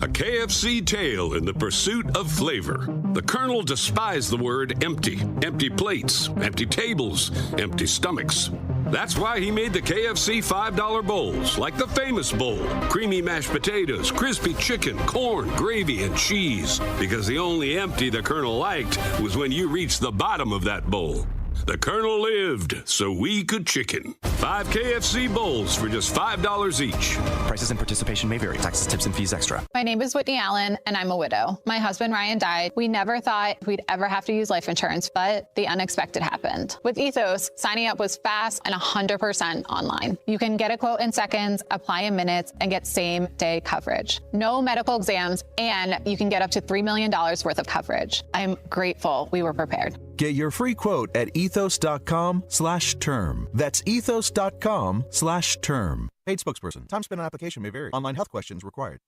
A KFC tale in the pursuit of flavor. The Colonel despised the word empty. Empty plates, empty tables, empty stomachs. That's why he made the KFC $5 bowls, like the famous bowl. Creamy mashed potatoes, crispy chicken, corn, gravy, and cheese. Because the only empty the Colonel liked was when you reached the bottom of that bowl. The Colonel lived so we could chicken. 5 KFC bowls for just $5 each. Prices and participation may vary. Taxes, tips, and fees extra. My name is Whitney Allen, and I'm a widow. My husband, Ryan, died. We never thought we'd ever have to use life insurance, but the unexpected happened. With Ethos, signing up was fast and 100% online. You can get a quote in seconds, apply in minutes, and get same-day coverage. No medical exams, and you can get up to $3 million worth of coverage. I'm grateful we were prepared. Get your free quote at ethos.com/term. That's ethos.com/term. Paid spokesperson. Time spent on application may vary. Online health questions required.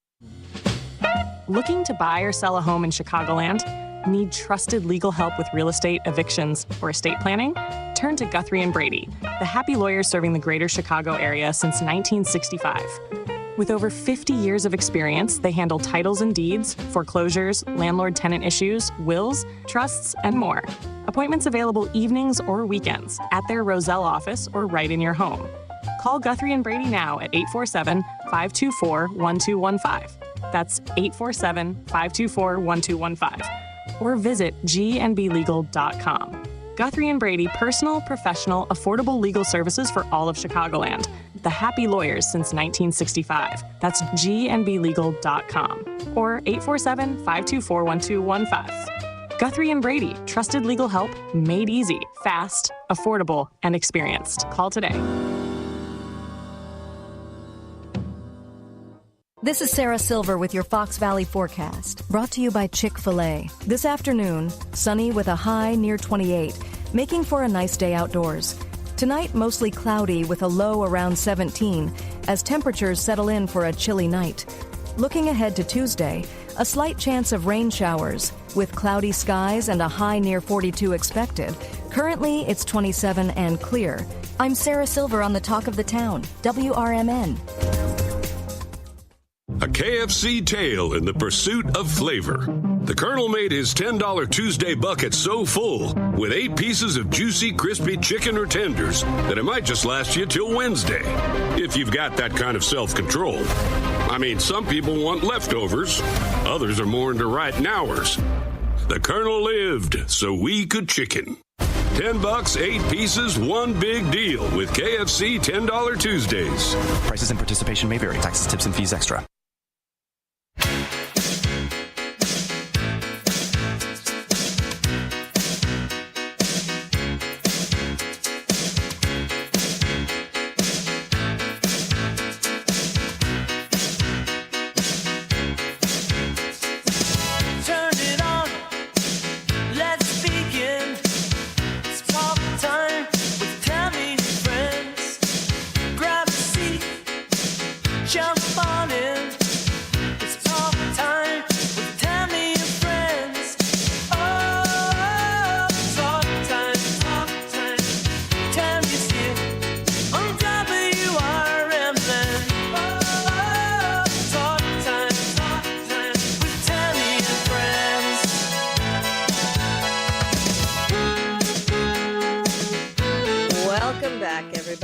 Looking to buy or sell a home in Chicagoland? Need trusted legal help with real estate, evictions, or estate planning? Turn to Guthrie & Brady, the happy lawyers serving the greater Chicago area since 1965. With over 50 years of experience, they handle titles and deeds, foreclosures, landlord-tenant issues, wills, trusts, and more. Appointments available evenings or weekends at their Roselle office or right in your home. Call Guthrie & Brady now at 847-524-1215. That's 847-524-1215. Or visit gnblegal.com. Guthrie & Brady, personal, professional, affordable legal services for all of Chicagoland. The happy lawyers since 1965. That's gnblegal.com. Or 847-524-1215. Guthrie & Brady, trusted legal help made easy, fast, affordable, and experienced. Call today. This is Sarah Silver with your Fox Valley forecast, brought to you by Chick-fil-A. This afternoon, sunny with a high near 28, making for a nice day outdoors. Tonight, mostly cloudy with a low around 17, as temperatures settle in for a chilly night. Looking ahead to Tuesday, a slight chance of rain showers, with cloudy skies and a high near 42 expected. Currently, it's 27 and clear. I'm Sarah Silver on the Talk of the Town, WRMN. A KFC tale in the pursuit of flavor. The Colonel made his $10 Tuesday bucket so full with 8 pieces of juicy, crispy chicken or tenders that it might just last you till Wednesday, if you've got that kind of self-control. I mean, some people want leftovers. Others are more into writing hours. The Colonel lived so we could chicken. $10, 8 pieces, one big deal with KFC $10 Tuesdays. Prices and participation may vary. Taxes, tips, and fees extra.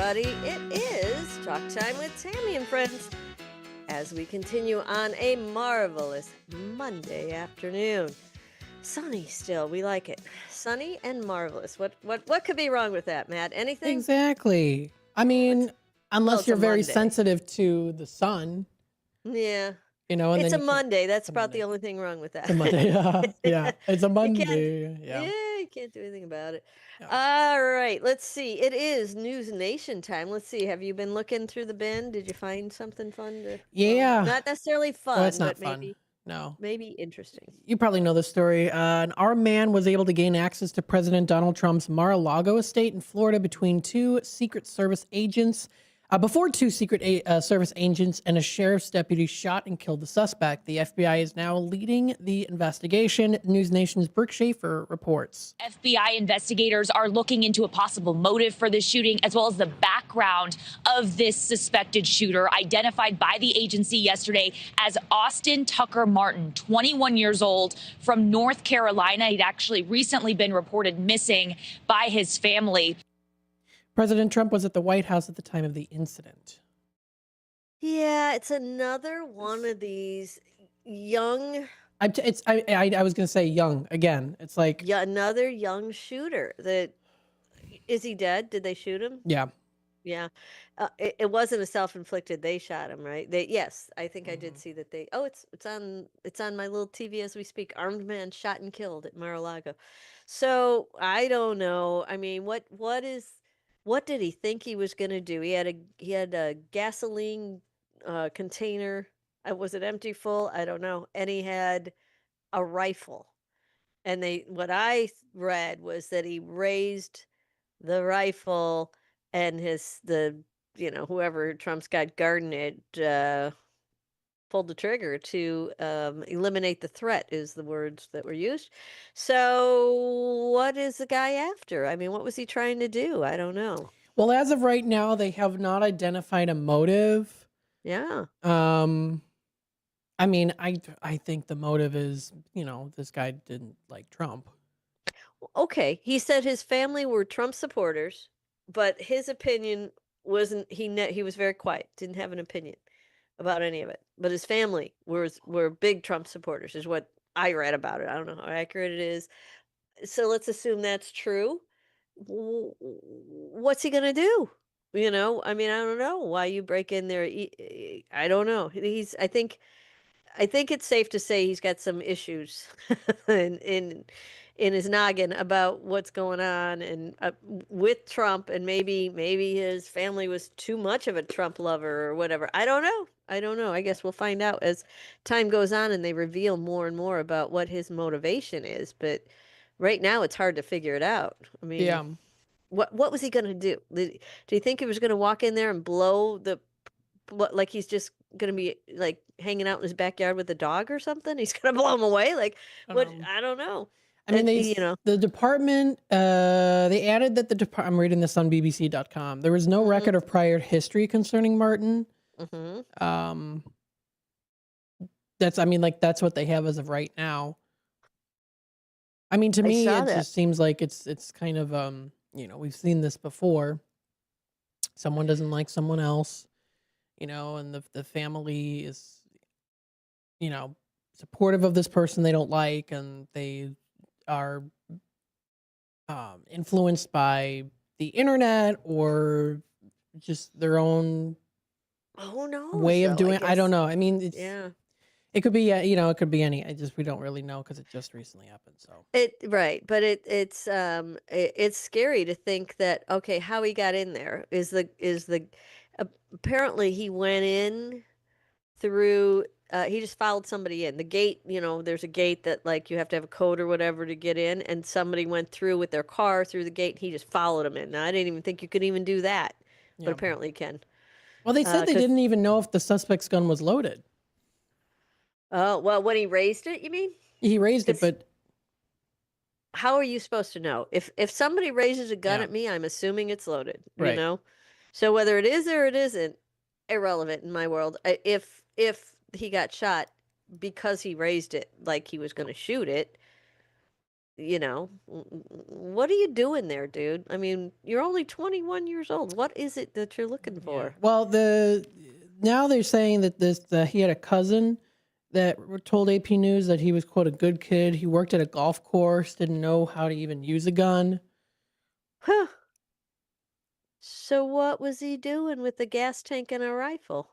everybody. It is Talk Time with Tami and Friends as we continue on a marvelous Monday afternoon. Sunny still. We like it. Sunny and marvelous. What could be wrong with that, Matt? Anything? Exactly. I mean, unless you're very Monday. sensitive to the sun. Yeah. You know, and it's then a Monday. That's about the only thing wrong with that. It's a Monday. Yeah. It's a Monday. You can't do anything about it. All right. Let's see. It is News Nation time. Let's see. Have you been looking through the bin? Did you find something fun to? Yeah. Well, not necessarily fun. Oh, it's not but fun. Maybe, no. Maybe interesting. You probably know the story. An armed man was able to gain access to President Donald Trump's Mar-a-Lago estate in Florida between two Secret Service agents. Before two Secret Service agents and a sheriff's deputy shot and killed the suspect. The FBI is now leading the investigation. News Nation's Brooke Schaefer reports. FBI investigators are looking into a possible motive for the shooting, as well as the background of this suspected shooter, identified by the agency yesterday as Austin Tucker Martin, 21 years old, from North Carolina. He'd actually recently been reported missing by his family. President Trump was at the White House at the time of the incident. Yeah, it's another one of these young. I was going to say young again. It's like another young shooter. Is he dead? Did they shoot him? Yeah. Yeah. It wasn't a self-inflicted. They shot him, right? Yes, I think I did see that they. Oh, it's on my little TV as we speak. Armed man shot and killed at Mar-a-Lago. So I don't know. I mean, what did he think he was going to do? He had a gasoline container. Was it empty full? I don't know. And he had a rifle. And what I read was that he raised the rifle and whoever Trump's got guarding it pulled the trigger to eliminate the threat is the words that were used. So what is the guy after? I mean, what was he trying to do? I don't know. Well, as of right now, they have not identified a motive. Yeah. I mean, I think the motive is, this guy didn't like Trump. Okay. He said his family were Trump supporters, but his opinion wasn't, he was very quiet, didn't have an opinion about any of it. But his family were big Trump supporters, is what I read about it. I don't know how accurate it is. So let's assume that's true. What's he gonna do? I mean, I don't know why you break in there. I don't know. I think it's safe to say he's got some issues in his noggin about what's going on and with Trump, and maybe his family was too much of a Trump lover or whatever. I don't know. I guess we'll find out as time goes on and they reveal more and more about what his motivation is. But right now, it's hard to figure it out. I mean, yeah. What was he going to do? Do you think he was going to walk in there and blow like he's just going to be like hanging out in his backyard with a dog or something? He's going to blow him away? Like what? I don't know. I mean, the department, they added that I'm reading this on BBC.com. There was no record of prior history concerning Martin. Mm-hmm. That's what they have as of right now. I mean, to me, it just seems like it's kind of, we've seen this before. Someone doesn't like someone else, and the family is, supportive of this person they don't like, and they are influenced by the internet or just their own way of doing it. I don't know. I mean, it could be, it could be any. We don't really know because it just recently happened. So right, but it's scary to think that how he got in there is apparently he went in through. He just followed somebody in the gate. There's a gate that like you have to have a code or whatever to get in, and somebody went through with their car through the gate. And he just followed him in. Now I didn't even think you could even do that, but apparently you can. Well, they said they didn't even know if the suspect's gun was loaded. Oh, well, when he raised it, you mean? He raised it, but how are you supposed to know? If somebody raises a gun at me, I'm assuming it's loaded, right. So whether it is or it isn't, irrelevant in my world. If he got shot because he raised it like he was going to shoot it, what are you doing there, dude? I mean, you're only 21 years old. What is it that you're looking for? Well, now they're saying that he had a cousin that told AP News that he was, quote, a good kid. He worked at a golf course, didn't know how to even use a gun. Huh. So what was he doing with a gas tank and a rifle?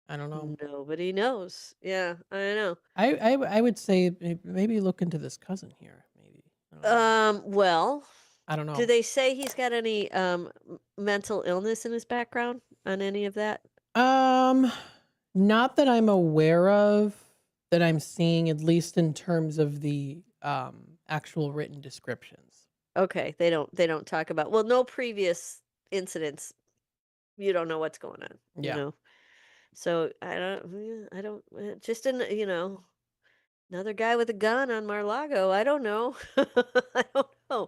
I don't know. Nobody knows. Yeah, I don't know. I would say maybe look into this cousin here. Maybe. Well, I don't know. do they say he's got any mental illness in his background on any of that? Not that I'm aware of, that I'm seeing, at least in terms of the actual written descriptions. Okay, they don't talk about, well, no previous incidents. You don't know what's going on, Yeah. So just another guy with a gun on Mar-Lago. I don't know. I don't know.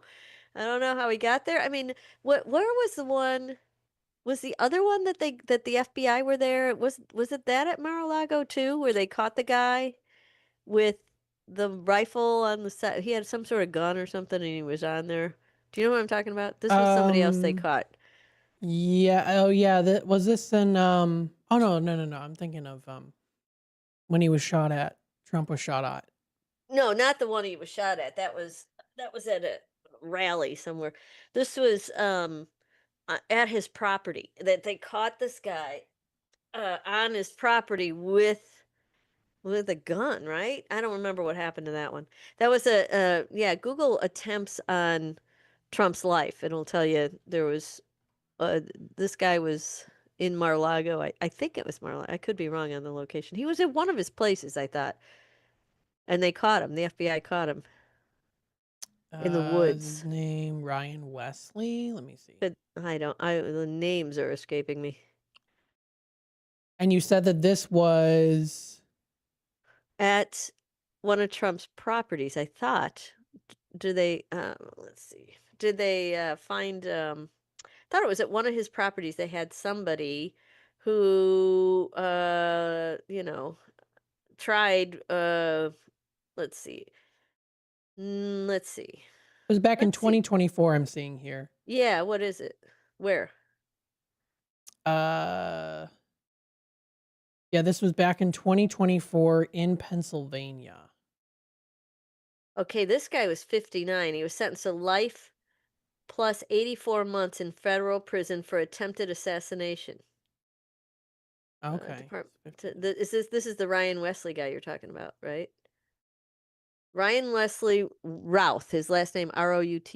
I don't know how he got there. I mean, where was the one? Was the other one that the FBI were there? Was it that at Mar-a-Lago too, where they caught the guy with the rifle on the side? He had some sort of gun or something, and he was on there. Do you know what I'm talking about? This was somebody else they caught. Yeah. Oh, yeah. Was this in? Oh no. I'm thinking of when he was shot at. Trump was shot at. No, not the one he was shot at. That was at a rally somewhere. This was at his property. That they caught this guy on his property with a gun, right? I don't remember what happened to that one. That was Google attempts on Trump's life. It'll tell you there was this guy was in Mar-a-Lago. I think it was Mar-a-Lago. I could be wrong on the location. He was at one of his places, I thought. And they caught him. The FBI caught him in the woods. His name Ryan Wesley. Let me see. But the names are escaping me. And you said that this was at one of Trump's properties, I thought. Do they let's see. Did they find I thought it was at one of his properties they had somebody who tried let's see. Let's see. It was back in 2024, I'm seeing here. Yeah, what is it? Where? Yeah, this was back in 2024 in Pennsylvania. Okay, this guy was 59. He was sentenced to life plus 84 months in federal prison for attempted assassination. Okay. This is the Ryan Wesley guy you're talking about, right? Ryan Wesley Routh, his last name Routh,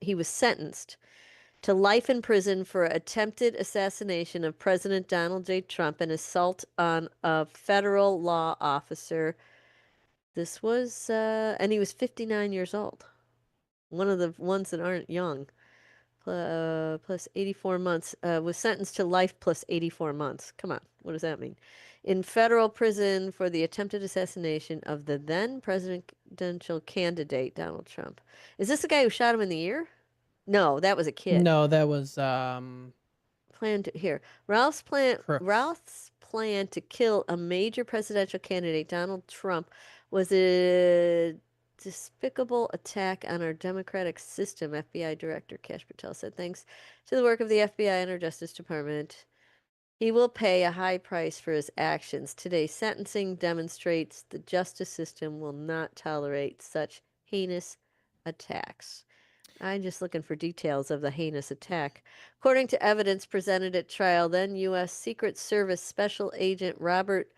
he was sentenced to life in prison for attempted assassination of President Donald J. Trump and assault on a federal law officer. This was and he was 59 years old. One of the ones that aren't young. Plus 84 months, was sentenced to life plus 84 months. Come on, what does that mean? In federal prison for the attempted assassination of the then presidential candidate, Donald Trump. Is this the guy who shot him in the ear? No, that was a kid. No, that was Ralph's plan to kill a major presidential candidate, Donald Trump, was a despicable attack on our democratic system, FBI Director Kash Patel said. Thanks to the work of the FBI and our Justice Department, he will pay a high price for his actions. Today's sentencing demonstrates the justice system will not tolerate such heinous attacks. I'm just looking for details of the heinous attack. According to evidence presented at trial, then U.S. Secret Service Special Agent Robert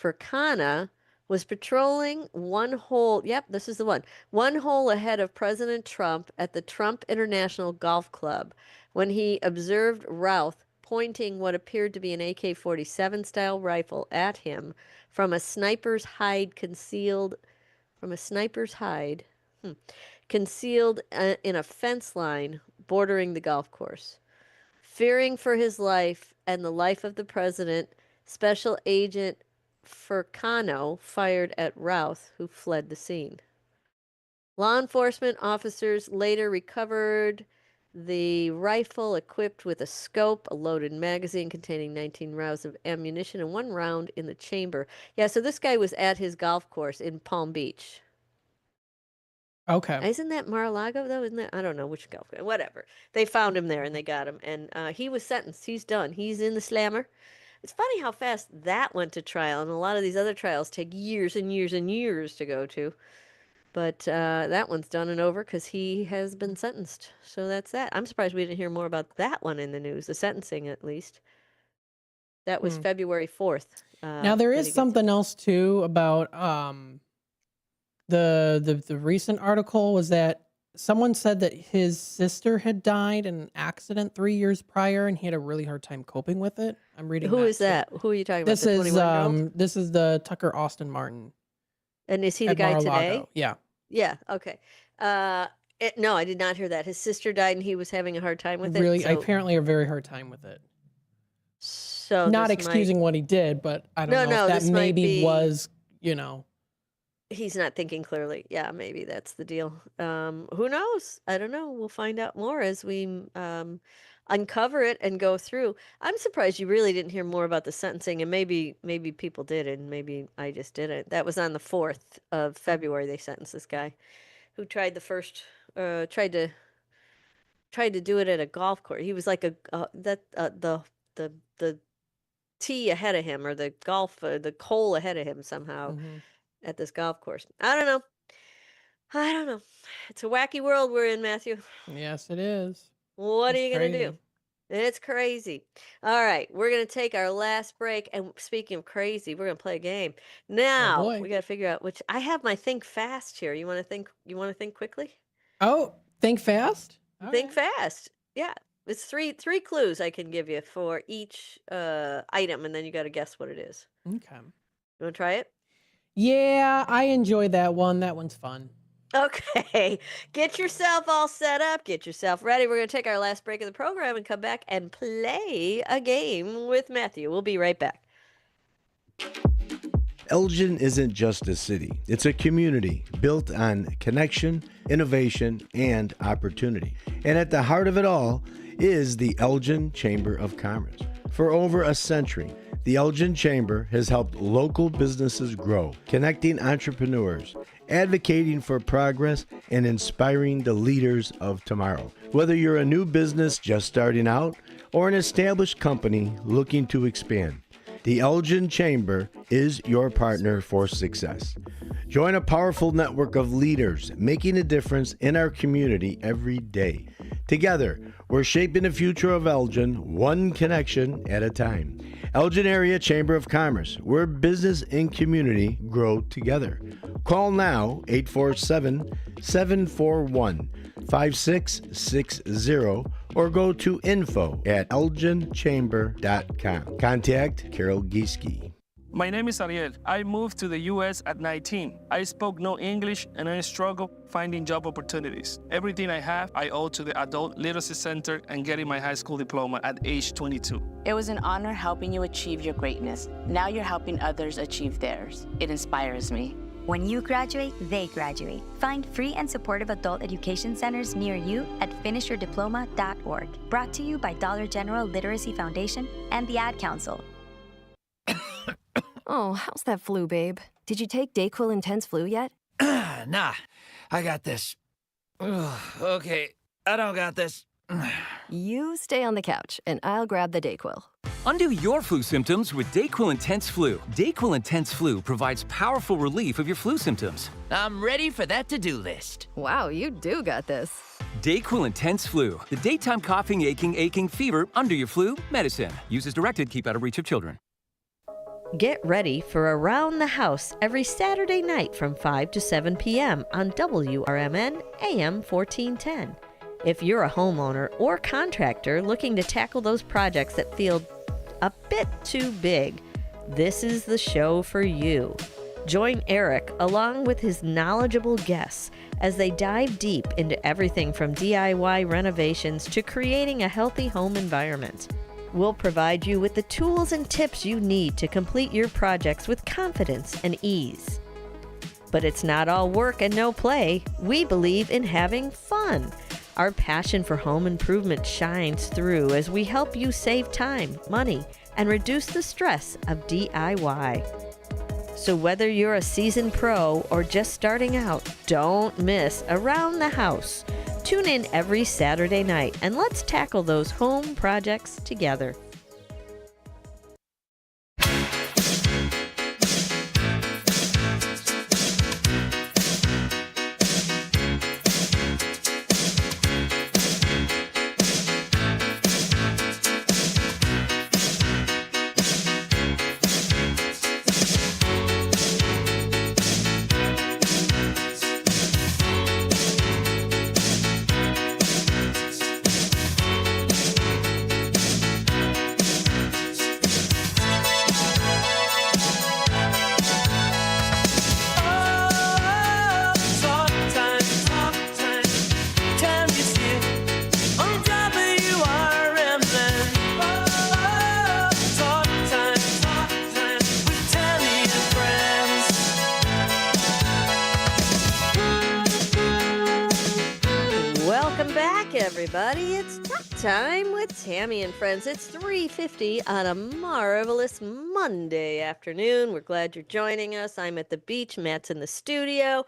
Furcana was patrolling one hole ahead of President Trump at the Trump International Golf Club when he observed Routh pointing what appeared to be an AK-47 style rifle at him from a sniper's hide concealed in a fence line bordering the golf course. Fearing for his life and the life of the president, Special Agent Furcano fired at Routh, who fled the scene. Law enforcement officers later recovered the rifle equipped with a scope, a loaded magazine containing 19 rounds of ammunition, and 1 round in the chamber. Yeah, so this guy was at his golf course in Palm Beach. Okay. Isn't that Mar-a-Lago though? Isn't that? I don't know which golf. Whatever. They found him there and they got him, and he was sentenced. He's done. He's in the slammer. It's funny how fast that went to trial, and a lot of these other trials take years and years and years to go to. But that one's done and over because he has been sentenced. So that's that. I'm surprised we didn't hear more about that one in the news, the sentencing at least. That was February 4th. Now there is something else too about the recent article was that someone said that his sister had died in an accident 3 years prior, and he had a really hard time coping with it. I'm reading. Who is that? Who are you talking about? This is this is the Tucker Austin Martin. And is he the guy today? Yeah. Yeah. Okay. No, I did not hear that. His sister died, and he was having a hard time with it. Really, apparently, a very hard time with it. So not excusing what he did, but I don't know if that maybe was, he's not thinking clearly. Yeah, maybe that's the deal. Who knows? I don't know. We'll find out more as we uncover it and go through. I'm surprised you really didn't hear more about the sentencing, and maybe people did, and maybe I just didn't. That was on the 4th of February. They sentenced this guy who tried the first tried to do it at a golf course. He was like the tee ahead of him, or the hole ahead of him somehow at this golf course. I don't know. It's a wacky world we're in, Matthew. Yes, it is. What are you going to do? It's crazy. All right, we're going to take our last break. And speaking of crazy, we're going to play a game. Now, we got to figure out which. I have my think fast here. You want to think quickly? Oh, think fast? Think fast. Yeah. It's three clues I can give you for each item, and then you got to guess what it is. Okay. You want to try it? Yeah, I enjoyed that one. That one's fun. Okay. Get yourself all set up. Get yourself ready. We're going to take our last break of the program and come back and play a game with Matthew. We'll be right back. Elgin isn't just a city. It's a community built on connection, innovation, and opportunity. And at the heart of it all is the Elgin Chamber of Commerce. For over a century, the Elgin Chamber has helped local businesses grow, connecting entrepreneurs, advocating for progress, and inspiring the leaders of tomorrow. Whether you're a new business just starting out or an established company looking to expand, the Elgin Chamber is your partner for success. Join a powerful network of leaders making a difference in our community every day. Together, we're shaping the future of Elgin, one connection at a time. Elgin Area Chamber of Commerce, where business and community grow together. Call now, 847-741-5660, or go to info@elginchamber.com. Contact Carol Gieske. My name is Ariel. I moved to the U.S. at 19. I spoke no English, and I struggled finding job opportunities. Everything I have, I owe to the Adult Literacy Center and getting my high school diploma at age 22. It was an honor helping you achieve your greatness. Now you're helping others achieve theirs. It inspires me. When you graduate, they graduate. Find free and supportive adult education centers near you at finishyourdiploma.org. Brought to you by Dollar General Literacy Foundation and the Ad Council. Oh, how's that flu, babe? Did you take DayQuil Intense Flu yet? Nah, I got this. Ugh, okay, I don't got this. You stay on the couch, and I'll grab the DayQuil. Undo your flu symptoms with DayQuil Intense Flu. DayQuil Intense Flu provides powerful relief of your flu symptoms. I'm ready for that to-do list. Wow, you do got this. DayQuil Intense Flu. The daytime coughing, aching, fever, under your flu medicine. Use as directed. Keep out of reach of children. Get ready for Around the House every Saturday night from 5 to 7 p.m. on WRMN AM 1410. If you're a homeowner or contractor looking to tackle those projects that feel a bit too big, this is the show for you. Join Eric along with his knowledgeable guests as they dive deep into everything from DIY renovations to creating a healthy home environment. We'll provide you with the tools and tips you need to complete your projects with confidence and ease. But it's not all work and no play. We believe in having fun. Our passion for home improvement shines through as we help you save time, money, and reduce the stress of DIY. So whether you're a seasoned pro or just starting out, don't miss Around the House. Tune in every Saturday night and let's tackle those home projects together. Everybody, it's Talk Time with Tami and Friends. It's 3:50 on a marvelous Monday afternoon. We're glad you're joining us. I'm at the beach, Matt's in the studio,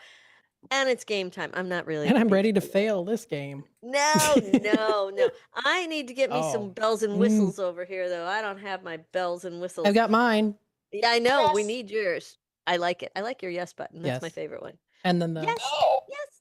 and it's game time. I'm not really. And I'm ready to fail this game. No. I need to get me some bells and whistles over here, though. I don't have my bells and whistles. I've got mine. Yeah, I know. Yes. We need yours. I like it. I like your yes button. That's my favorite one. And then the yes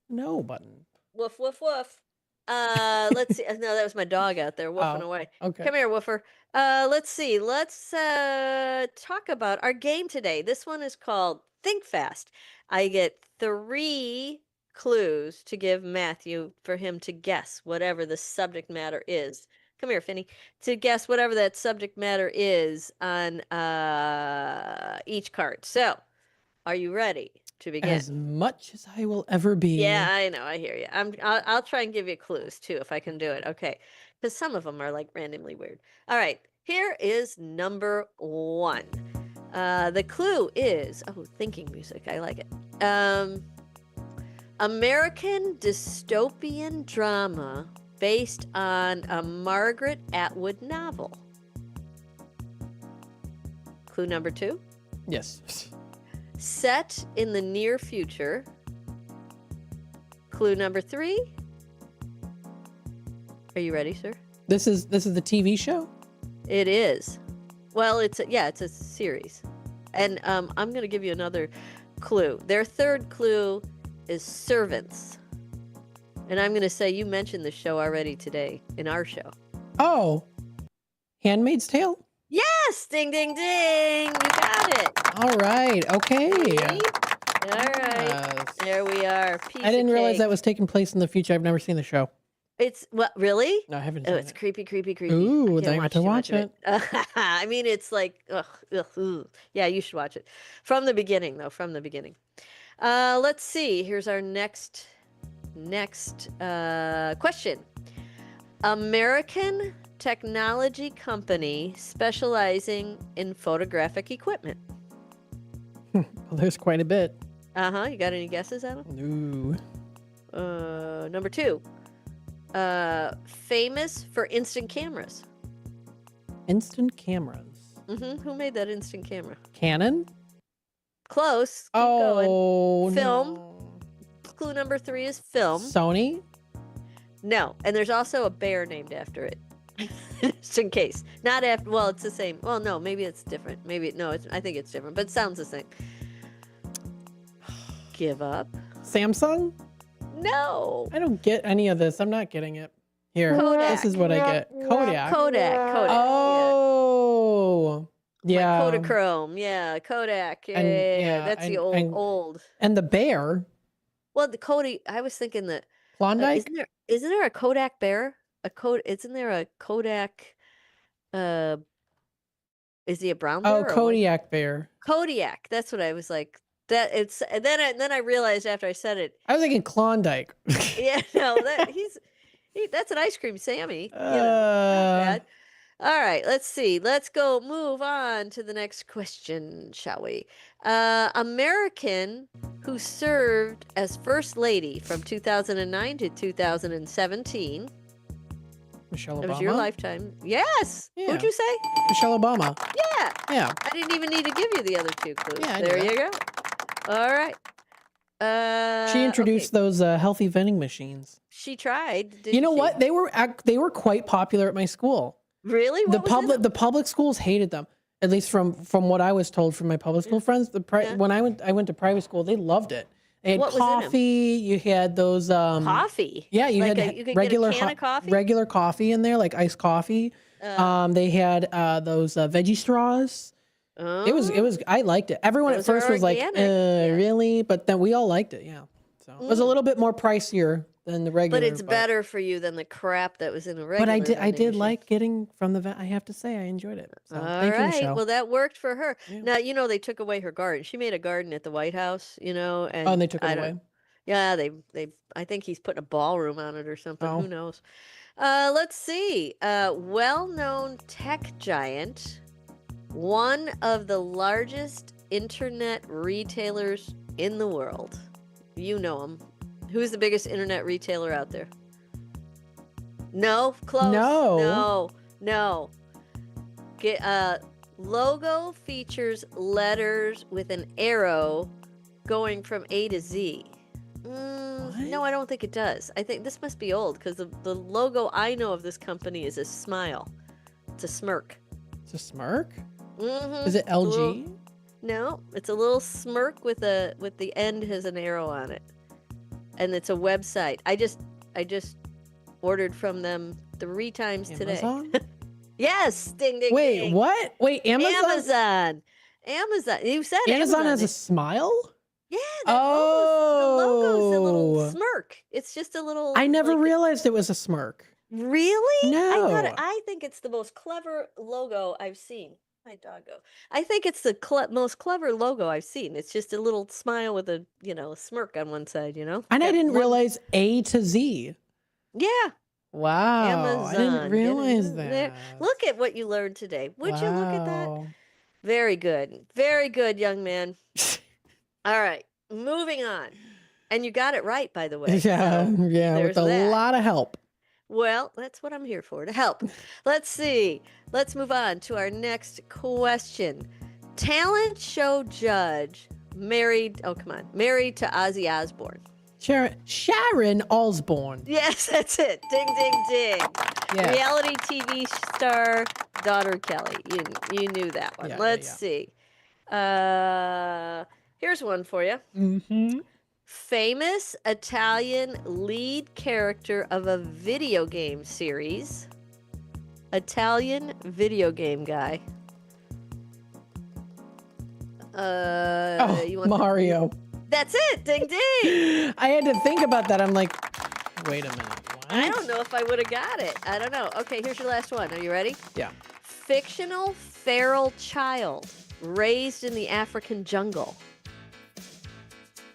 no button. Woof, woof, woof. Let's see. No, that was my dog out there woofing away. Okay. Come here, woofer. Let's see. Let's talk about our game today. This one is called Think Fast. I get 3 clues to give Matthew for him to guess whatever the subject matter is. Come here, Finny. To guess whatever that subject matter is on each card. So, are you ready to begin? As much as I will ever be. Yeah, I know. I hear you. I'll try and give you clues too if I can do it. Okay, because some of them are like randomly weird. All right, here is number 1. The clue is thinking music. I like it. American dystopian drama based on a Margaret Atwood novel. Clue number 2. Yes. Set in the near future. Clue number 3. Are you ready, sir? This is the TV show? It is. Well, it's a series. And I'm going to give you another clue. Their third clue is servants. And I'm going to say you mentioned the show already today in our show. Oh. Handmaid's Tale? Yes! Ding, ding, ding! You got it. All right. Okay. All right. There we are. I didn't realize that was taking place in the future. I've never seen the show. It's what? Really? No, I haven't. Oh, it's creepy. Ooh, then I have to watch it. I mean, it's like, ugh. Yeah, you should watch it from the beginning, though. From the beginning. Let's see. Here's our next question. American technology company specializing in photographic equipment. Well, there's quite a bit. You got any guesses, Adam? No. Number 2. Famous for instant cameras. Instant cameras. Who made that instant camera? Canon? Close. Keep going. Film. No. Clue number 3 is film. Sony? No. And there's also a bear named after it. Just in case. Not after, well, it's the same. Well, no, maybe it's different. I think it's different, but it sounds the same. Give up. Samsung? No. I don't get any of this. I'm not getting it. Here. Kodak. This is what I get. Kodak. Kodak. Oh. Yeah. Like Kodachrome. Yeah. Kodak. Yeah. That's the old. And the bear. Well, the Kodak, I was thinking that. Klondike? Isn't there a Kodak bear? Isn't there a Kodak? Is he a brown bear? Oh, Kodiak bear. Kodiak. That's what I was like. That it's. And then I realized after I said it. I was thinking Klondike. Yeah, no, that's an ice cream Sammy. Not bad. All right, let's see. Let's go move on to the next question, shall we? American who served as First Lady from 2009 to 2017. Michelle Obama. It was your lifetime. Yes. Yeah. Who'd you say? Michelle Obama. Yeah. Yeah. I didn't even need to give you the other 2 clues. Yeah, I knew there that. you go. All right. She introduced those healthy vending machines. She tried. Didn't You know she? what? They were quite popular at my school. Really? What was in them? The public schools hated them. At least from what I was told from my public school friends. When I went to private school, they loved it. They had What was in 'em? coffee. You had those Coffee? Yeah, you Like had you could regular get a can of coffee? regular coffee in there, like iced coffee. They had those veggie straws. It was I liked it. Everyone Those at first are was like, organic. really? But then we all liked it, yeah. So it was a little bit more pricier than the regular. But it's better for you than the crap that was in a regular. But I did vending machine. like getting from the vet. I have to say I enjoyed it. So All thank you, right. Michelle. Well, that worked for her. Now, they took away her garden. She made a garden at the White House, and and they took it I away. don't- Yeah, they I think he's putting a ballroom on it or something. Oh. Who knows? Let's see. Well-known tech giant, one of the largest internet retailers in the world. You know him. Who's the biggest internet retailer out there? No, close. No. Logo features letters with an arrow going from A to Z. No, I don't think it does. I think this must be old because the logo I know of this company is a smile. It's a smirk. It's a smirk? Mm-hmm. Is it LG? No, it's a little smirk with the end has an arrow on it, and it's a website. I just ordered from them 3 times Amazon? today. Yes, ding ding. Wait, ding. what? Wait, Amazon? Amazon. You said Amazon has a smile? Yeah, the logo's a little Oh. smirk. It's just a little. I never like, realized it was a smirk. Really? No. I think it's the most clever logo I've seen. My doggo. I think it's the most clever logo I've seen. It's just a little smile with a smirk on one side. And Got I didn't one- realize A to Z. Yeah. Wow. Amazon. I didn't Get it realize in that. there. Look at what you learned today. Would you look at that? Wow. Very good. Very good, young man. All right. Moving on. And you got it right, by the way. Yeah, so yeah, with there's a that. lot of help. Well, that's what I'm here for, to help. Let's see. Let's move on to our next question. Talent show judge married to Ozzy Osbourne. Sharon Osbourne. Yes, that's it. Ding, ding, ding. Yes. Reality TV star, daughter Kelly. You knew that one. Yeah, Let's yeah. see. Here's one for you. Mm-hmm. Famous Italian lead character of a video game series. Italian video game guy. You want Mario. That's it. Ding ding. I had to think about that. I'm like, wait a minute. What? I don't know if I would have got it. I don't know. Okay, here's your last one. Are you ready? Yeah. Fictional feral child raised in the African jungle.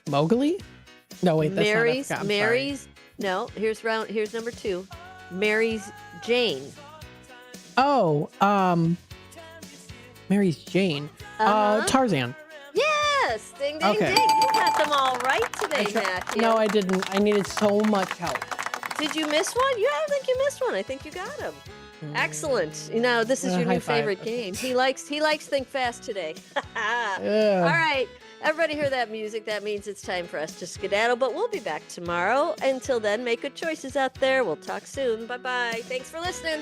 Mowgli? No, wait, that's Mary's not Africa. I'm Mary's no, here's number 2. Mary's Jane. sorry. Mary's Jane. Uh-huh. Tarzan. Yes! Ding ding Okay. ding. You got them all right today, Matthew. No, I didn't. I needed so much help. Did you miss one? Yeah, I don't think you missed one. I think you got them. Excellent. This is your high new five. favorite game. He likes Think Fast today. Yeah. All right. Everybody hear that music. That means it's time for us to skedaddle, but we'll be back tomorrow. Until then, make good choices out there. We'll talk soon. Bye-bye. Thanks for listening.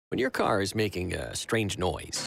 When your car is making a strange noise,